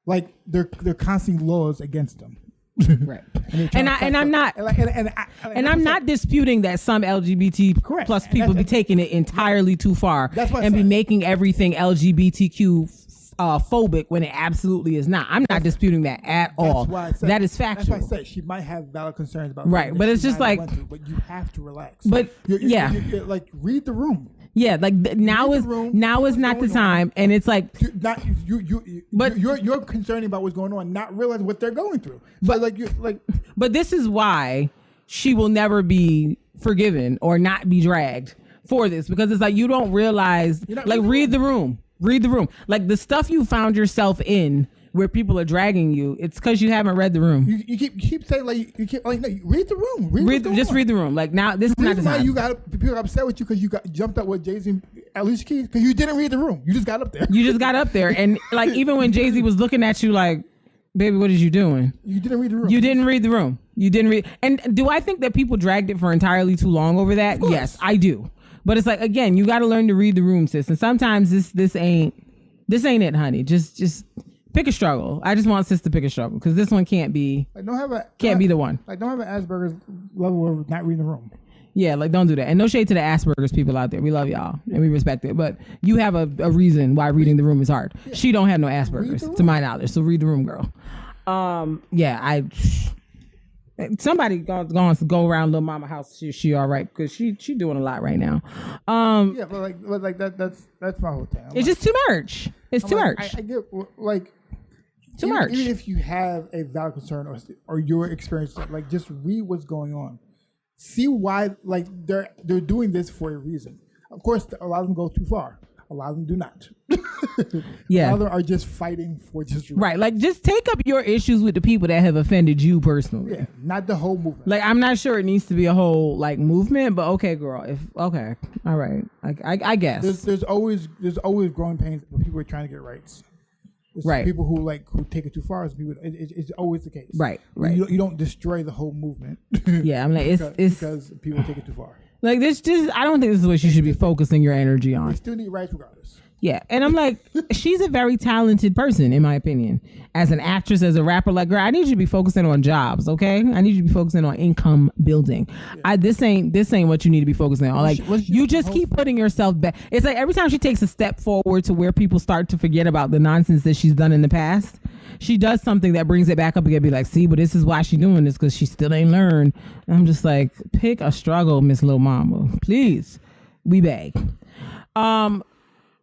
like, they're constantly laws against them. Right. And I'm not disputing that some LGBT plus people be taking it entirely too far and be making everything LGBTQ phobic when it absolutely is not. I'm not disputing that at all. That is factual. That's why I said she might have valid concerns about right, but it's just like, but you have to relax. But you're like, read the room. Yeah, like now is not the time, and it's like you're concerning about what's going on, not realizing what they're going through. But this is why she will never be forgiven or not be dragged for this, because it's like you don't realize, like, read the room. Like the stuff you found yourself in where people are dragging you, it's because you haven't read the room. You keep saying like no, read the room. Read the room. Like now, this is not the time. You got people upset with you because you got jumped up with Jay-Z and Alicia Keys because you didn't read the room. You just got up there. And like even when Jay-Z was looking at you like, baby, what is you doing? You didn't read the room. You didn't read the room. You didn't read. And do I think that people dragged it for entirely too long over that? Yes, I do. But it's like, again, you got to learn to read the room, sis. And sometimes this ain't it, honey. Just pick a struggle. I just want sis to pick a struggle because this one can't be. Like, can't be the one. Like, don't have an Asperger's level of not reading the room. Yeah, like, don't do that. And no shade to the Asperger's people out there. We love y'all and we respect it. But you have a reason why reading the room is hard. Yeah. She don't have no Asperger's, to my knowledge. So read the room, girl. Somebody going to go around Lil Mama house. She all right because she doing a lot right now. But that's my whole thing. It's just too much. It's too much. I get like too much. Even if you have a valid concern or your experience, like just read what's going on. See why like they're doing this for a reason. Of course, a lot of them go too far. A lot of them do not. Yeah. A lot of them are just fighting for just right. Like, just take up your issues with the people that have offended you personally. Yeah, not the whole movement. Like, I'm not sure it needs to be a whole like movement, but okay, girl. Okay, all right. I guess there's always growing pains when people are trying to get rights. It's right. People who take it too far. It's always the case. Right. You don't destroy the whole movement. Yeah, I'm like it's because people take it too far. Like this, I don't think this is what you should be focusing your energy on. They still need rights regardless. Yeah, and I'm like, she's a very talented person, in my opinion. As an actress, as a rapper, like, girl, I need you to be focusing on jobs, okay? I need you to be focusing on income building. Yeah. This ain't what you need to be focusing on. Like, you just keep putting yourself back. It's like every time she takes a step forward to where people start to forget about the nonsense that she's done in the past, she does something that brings it back up again. Be like, see, but this is why she's doing this, because she still ain't learned. And I'm just like, pick a struggle, Miss Lil Mama, please. We beg.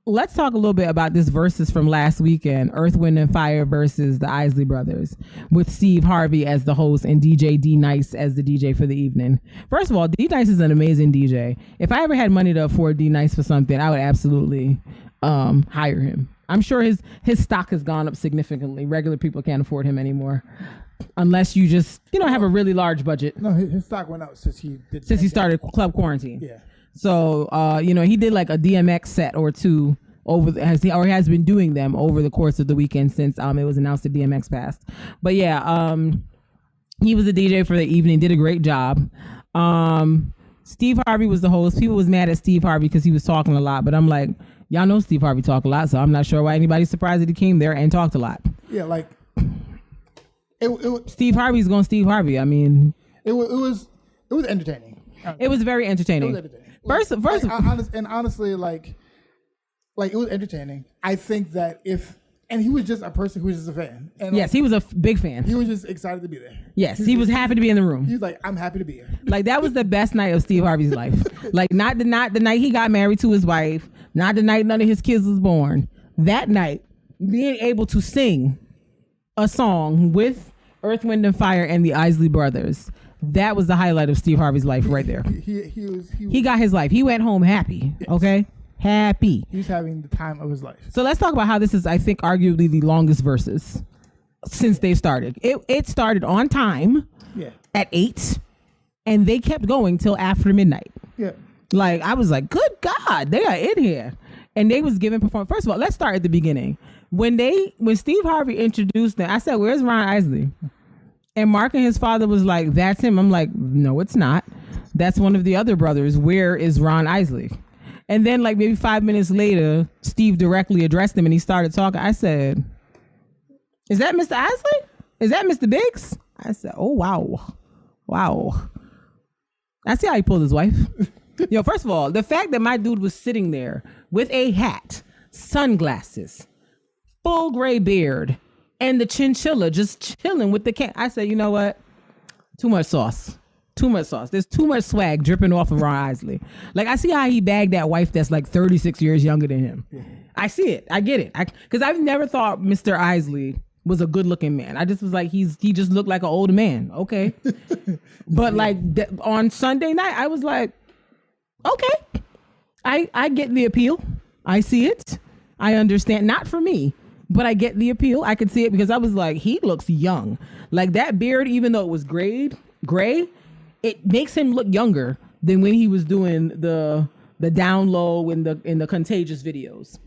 Let's talk a little bit about this versus from last weekend, Earth, Wind & Fire versus the Isley Brothers, with Steve Harvey as the host and DJ D-Nice as the DJ for the evening. First of all, D-Nice is an amazing DJ. If I ever had money to afford D-Nice for something, I would absolutely hire him. I'm sure his stock has gone up significantly. Regular people can't afford him anymore. Unless you just, have a really large budget. No, his stock went up since he started Club Quarantine. Yeah. So, he did like a DMX set or two has been doing them over the course of the weekend since it was announced that DMX passed. But yeah, he was a DJ for the evening, did a great job. Steve Harvey was the host. People was mad at Steve Harvey because he was talking a lot, but I'm like, y'all know Steve Harvey talk a lot, so I'm not sure why anybody's surprised that he came there and talked a lot. Yeah, like Steve Harvey's going Steve Harvey. I mean, it was entertaining. It was very entertaining. It was entertaining. Honestly, it was entertaining. I think that and he was just a person who was just a fan. And yes, he was a big fan. He was just excited to be there. Yes, he was happy to be in the room. He was like, I'm happy to be here. Like, that was the best night of Steve Harvey's life. Like, not the night he got married to his wife, not the night none of his kids was born. That night, being able to sing a song with Earth, Wind & Fire and the Isley Brothers, that was the highlight of Steve Harvey's life right there. He got his life. He went home happy, okay? Happy. He's having the time of his life. So let's talk about how this is, I think, arguably the longest versus since they started. It started on time at 8, and they kept going till after midnight. Yeah. Like, I was like, good God, they are in here. And they was giving performance. First of all, let's start at the beginning. When Steve Harvey introduced them, I said, where's Ron Isley? And Mark and his father was like, that's him. I'm like, no, it's not. That's one of the other brothers. Where is Ron Isley? And then like maybe 5 minutes later, Steve directly addressed him and he started talking. I said, is that Mr. Isley? Is that Mr. Biggs? I said, oh, wow. Wow. I see how he pulled his wife. First of all, the fact that my dude was sitting there with a hat, sunglasses, full gray beard, and the chinchilla just chilling with the cat. I said, you know what? Too much sauce. Too much sauce. There's too much swag dripping off of Ron Isley. Like, I see how he bagged that wife that's like 36 years younger than him. Yeah. I see it. I get it. Because I've never thought Mr. Isley was a good looking man. I just was like, he just looked like an old man. Okay. But like on Sunday night, I was like, okay. I get the appeal. I see it. I understand. Not for me, but I get the appeal. I could see it because I was like, he looks young. Like that beard, even though it was gray, it makes him look younger than when he was doing the down low in the Contagious videos.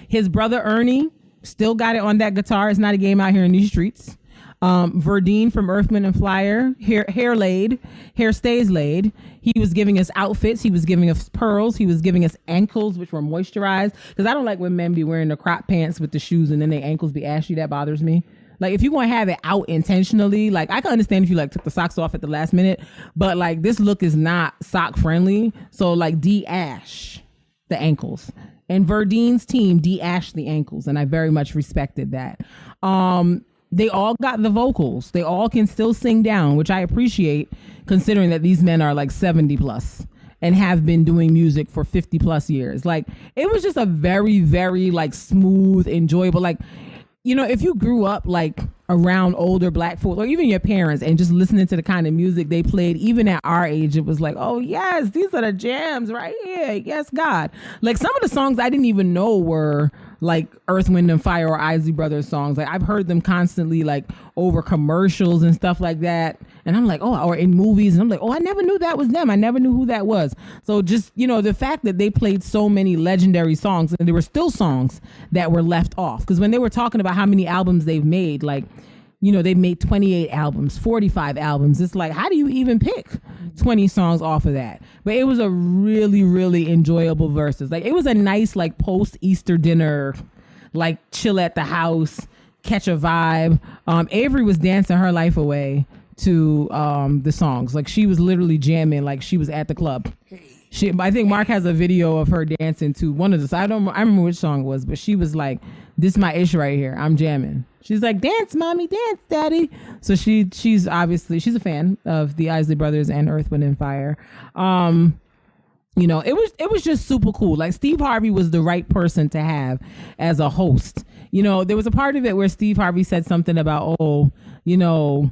His brother Ernie still got it on that guitar. It's not a game out here in these streets. Verdine from Earth, Wind & Fire, hair stays laid. He was giving us outfits. He was giving us pearls. He was giving us ankles, which were moisturized. Because I don't like when men be wearing the crop pants with the shoes and then their ankles be ashy. That bothers me. Like, if you're going to have it out intentionally, like, I can understand if you, like, took the socks off at the last minute. But, like, this look is not sock friendly. So, like, de-ash the ankles. And Verdine's team de-ashed the ankles. And I very much respected that. They all got the vocals. They all can still sing down, which I appreciate considering that these men are like 70 plus and have been doing music for 50 plus years. Like, it was just a very, very like smooth, enjoyable, like, you know, if you grew up like around older black folks or even your parents and just listening to the kind of music they played, even at our age, it was like, oh yes, these are the jams right here. Yes, God. Like some of the songs I didn't even know were like Earth, Wind & Fire or Isley Brothers songs. Like I've heard them constantly like over commercials and stuff like that. And I'm like, oh, or in movies. And I'm like, oh, I never knew that was them. I never knew who that was. So just, you know, the fact that they played so many legendary songs and there were still songs that were left off. Because when they were talking about how many albums they've made, like, you know, they made 28 albums, 45 albums. It's like, how do you even pick 20 songs off of that? But it was a really, really enjoyable verses. Like it was a nice, like post-Easter dinner, like chill at the house, catch a vibe. Avery was dancing her life away to the songs. Like she was literally jamming like she was at the club. I think Mark has a video of her dancing to one of the, I remember which song it was, but she was like, this is my ish right here. I'm jamming. She's like, dance, mommy, dance, daddy. So she's obviously, she's a fan of the Isley Brothers and Earth, Wind & Fire. You know, it was just super cool. Like Steve Harvey was the right person to have as a host. You know, there was a part of it where Steve Harvey said something about, oh, you know,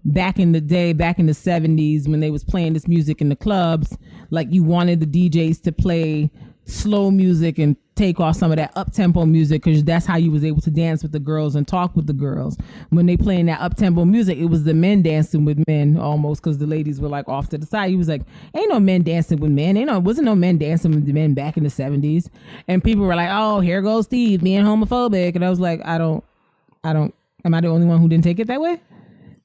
back in the day, back in the 70s when they was playing this music in the clubs, like you wanted the DJs to play slow music and take off some of that up-tempo music because that's how you was able to dance with the girls and talk with the girls. When they playing that up-tempo music, it was the men dancing with men almost because the ladies were like off to the side. He was like, ain't no men dancing with men. Wasn't no men dancing with the men back in the 70s. And people were like, oh, here goes Steve being homophobic. And I was like, am I the only one who didn't take it that way?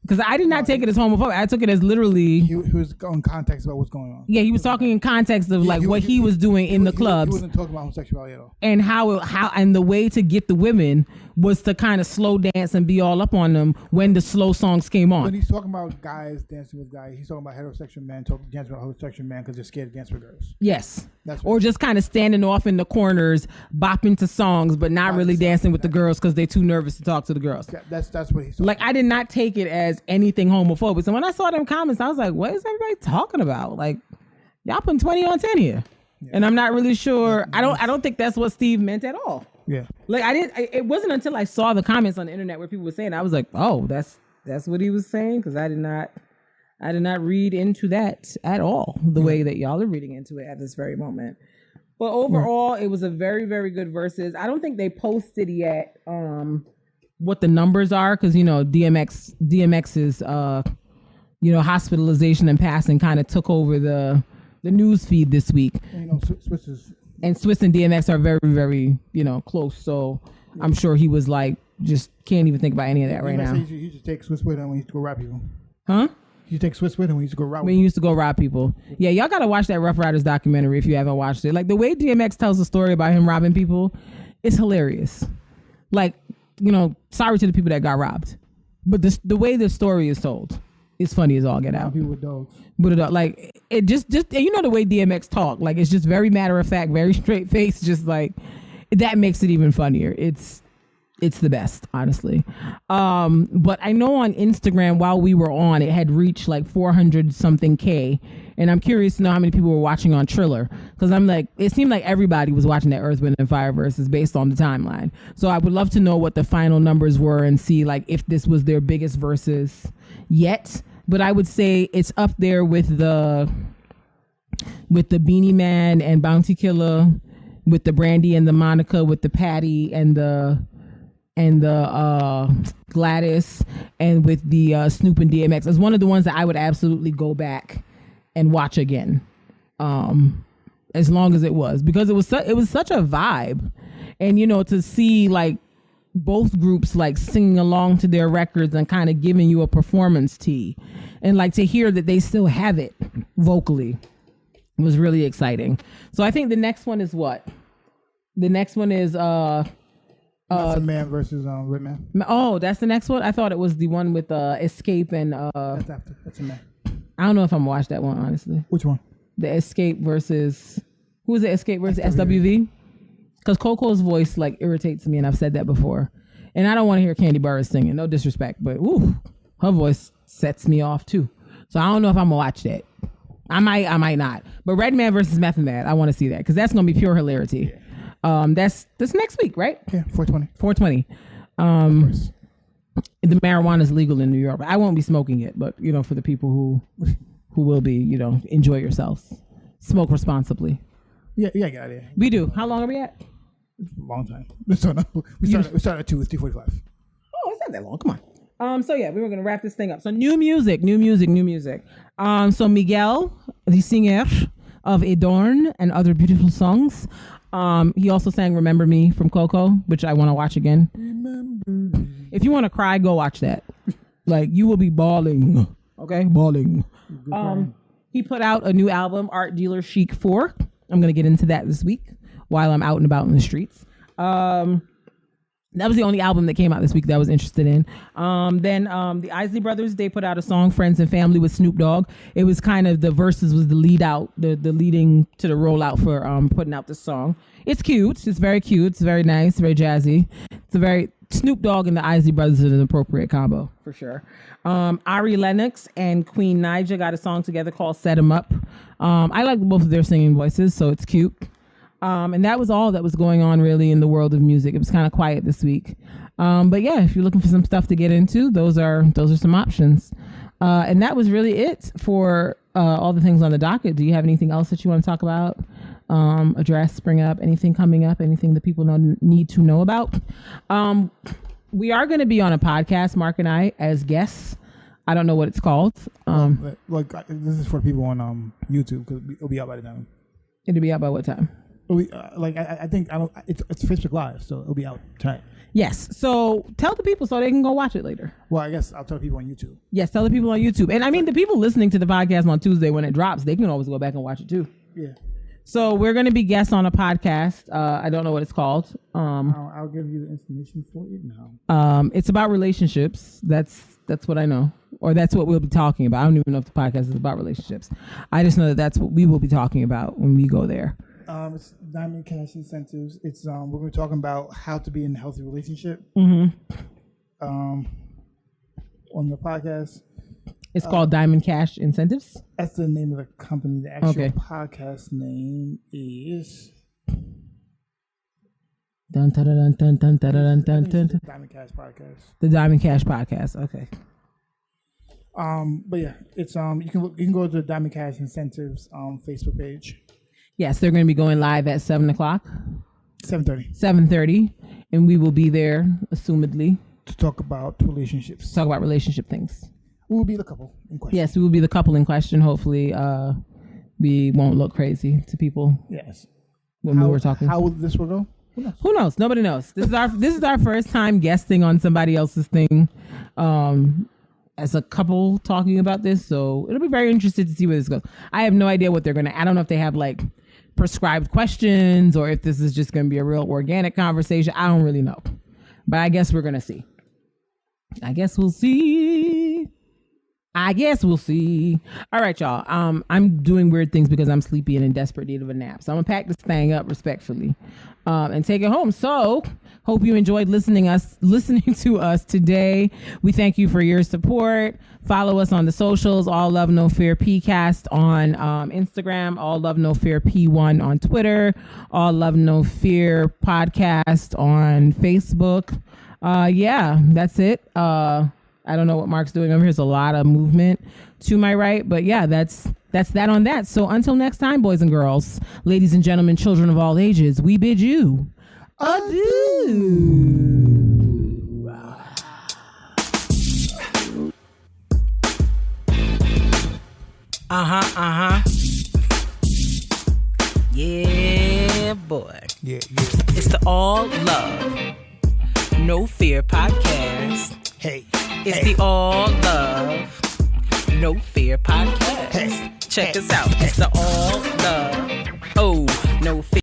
Because I did not take it as homophobic. I took it as literally... He was in context about what's going on. Yeah, he was talking in context of like what he was doing in the clubs. He wasn't talking about homosexuality at all. And how and the way to get the women was to kind of slow dance and be all up on them when the slow songs came on. When he's talking about guys dancing with guys, he's talking about heterosexual men dancing with heterosexual men because they're scared to dance with girls. Yes. Or just kind of standing off in the corners, bopping to songs, but not really dancing with the girls because they're too nervous to talk to the girls. Yeah, that's what he's talking like, about. I did not take it as anything homophobic. So when I saw them comments, I was like, what is everybody talking about? Like, y'all putting 20 on 10 here. Yeah. And I'm not really sure. I don't think that's what Steve meant at all. Yeah. Like it wasn't until I saw the comments on the internet where people were saying, I was like, oh, that's what he was saying. Because I did not read into that at all the way that y'all are reading into it at this very moment. But overall, it was a very, very good versus. I don't think they posted yet what the numbers are because, you know, DMX's, you know, hospitalization and passing kind of took over the news feed this week. And, you know, Swiss and DMX are very, very, you know, close. So yeah. I'm sure he was like, just can't even think about any of that right now. He used to take Swiss with him when he used to go rob people. Huh? You take Swiss with him when he used to go rob. When he used to go rob people. Yeah, y'all gotta watch that Rough Riders documentary if you haven't watched it. Like the way DMX tells the story about him robbing people, it's hilarious. Like, you know, sorry to the people that got robbed, but the way the story is told, it's funny as all get out. People with dogs. But like it just you know the way DMX talk, like it's just very matter of fact, very straight face, just like that makes it even funnier. It's the best, honestly. But I know on Instagram while we were on, it had reached like 400 something K, and I'm curious to know how many people were watching on Triller because I'm like, it seemed like everybody was watching that Earth, Wind & Fire versus based on the timeline. So I would love to know what the final numbers were and see like if this was their biggest versus yet. But I would say it's up there with the with the Beanie Man and Bounty Killer, with the Brandy and the Monica, with the Patty and the Gladys, and with the Snoop and DMX. It's one of the ones that I would absolutely go back and watch again, as long as it was, because it was such a vibe, and to see like both groups like singing along to their records and kind of giving you a performance tee, and like to hear that they still have it vocally was really exciting. So I think the next one is what? The next one is Method Man versus Redman. Oh, that's the next one? I thought it was the one with Escape and that's after. That's a man. I don't know if I'm gonna watch that one, honestly. Which one? The Escape versus who is it? Escape versus SWV? Because Coco's voice like irritates me, and I've said that before. And I don't want to hear Candy Burris singing, no disrespect, but her voice sets me off too. So I don't know if I'm gonna watch that. I might not. But Redman versus Method Man, I want to see that because that's gonna be pure hilarity. Yeah. That's next week, right? Yeah, 420. 420. The marijuana is legal in New York. I won't be smoking it, but for the people who will be, enjoy yourselves. Smoke responsibly. Yeah, get out of here. We do. How long are we at? Long time. We started at 2. It's 3:45. Oh, it's not that long. Come on. So yeah, we were gonna wrap this thing up. So new music. So Miguel, the singer of Adorn and other beautiful songs. He also sang "Remember Me" from Coco, which I want to watch again. Remember me. If you want to cry, go watch that. Like you will be bawling. Okay, bawling. He put out a new album, Art Dealer Chic 4. I'm gonna get into that this week while I'm out and about in the streets. That was the only album that came out this week that I was interested in. Then the Isley Brothers, they put out a song, Friends and Family, with Snoop Dogg. It was kind of, the verses was the lead out, the leading to the rollout for putting out this song. It's cute. It's very cute. It's very nice, very jazzy. It's a very, Snoop Dogg and the Isley Brothers is an appropriate combo, for sure. Ari Lennox and Queen Naija got a song together called Set 'Em Up. I like both of their singing voices, so it's cute. And that was all that was going on really in the world of music. It was kind of quiet this week. But yeah, if you're looking for some stuff to get into, those are some options. And that was really it for all the things on the docket. Do you have anything else that you want to talk about, address, bring up, anything coming up, anything that people need to know about? We are going to be on a podcast, Mark and I, as guests. I don't know what it's called. This is for people on YouTube, because it'll be out by the time. It'll be out by what time? I think it's Facebook Live, so it'll be out tonight. Yes. So tell the people so they can go watch it later. Well, I guess I'll tell people on YouTube. Yes, tell the people on YouTube. And I mean, the people listening to the podcast on Tuesday when it drops, they can always go back and watch it too. Yeah. So we're going to be guests on a podcast. I don't know what it's called. I'll give you the information for it now. It's about relationships. That's what I know. Or that's what we'll be talking about. I don't even know if the podcast is about relationships. I just know that that's what we will be talking about when we go there. It's Diamond Cash Incentives. It's we're going to be talking about how to be in a healthy relationship. Mm-hmm. On the podcast. It's called Diamond Cash Incentives? That's the name of the company. The actual podcast name is Diamond Cash Podcast. The Diamond Cash Podcast. Okay. But yeah, it's you can go to the Diamond Cash Incentives Facebook page. Yes, they're going to be going live at 7:00. 7:30. 7:30, and we will be there, assumedly, to talk about relationships. Talk about relationship things. We will be the couple in question. Yes, we will be the couple in question. Hopefully, we won't look crazy to people. Yes. When we were talking. How this will go? Who knows? Nobody knows. This is our first time guesting on somebody else's thing, as a couple talking about this. So it'll be very interesting to see where this goes. I have no idea what they're gonna. I don't know if they have like prescribed questions or if this is just gonna be a real organic conversation. I don't really know, but I guess we're gonna see. I guess we'll see. All right, y'all. I'm doing weird things because I'm sleepy and in desperate need of a nap. So I'm gonna pack this thing up respectfully, and take it home. So hope you enjoyed listening to us today. We thank you for your support. Follow us on the socials. All Love No Fear PCast on Instagram. All Love No Fear P1 on Twitter. All Love No Fear Podcast on Facebook. Yeah, that's it. I don't know what Mark's doing over here. There's a lot of movement to my right, but yeah, that's that's that on that. So until next time, boys and girls, ladies and gentlemen, children of all ages, we bid you adieu. Yeah, boy. Yeah. It's the All Love, No Fear podcast. Hey. It's the All Love, No Fear podcast. Check us out. It's the All Love, No Fear.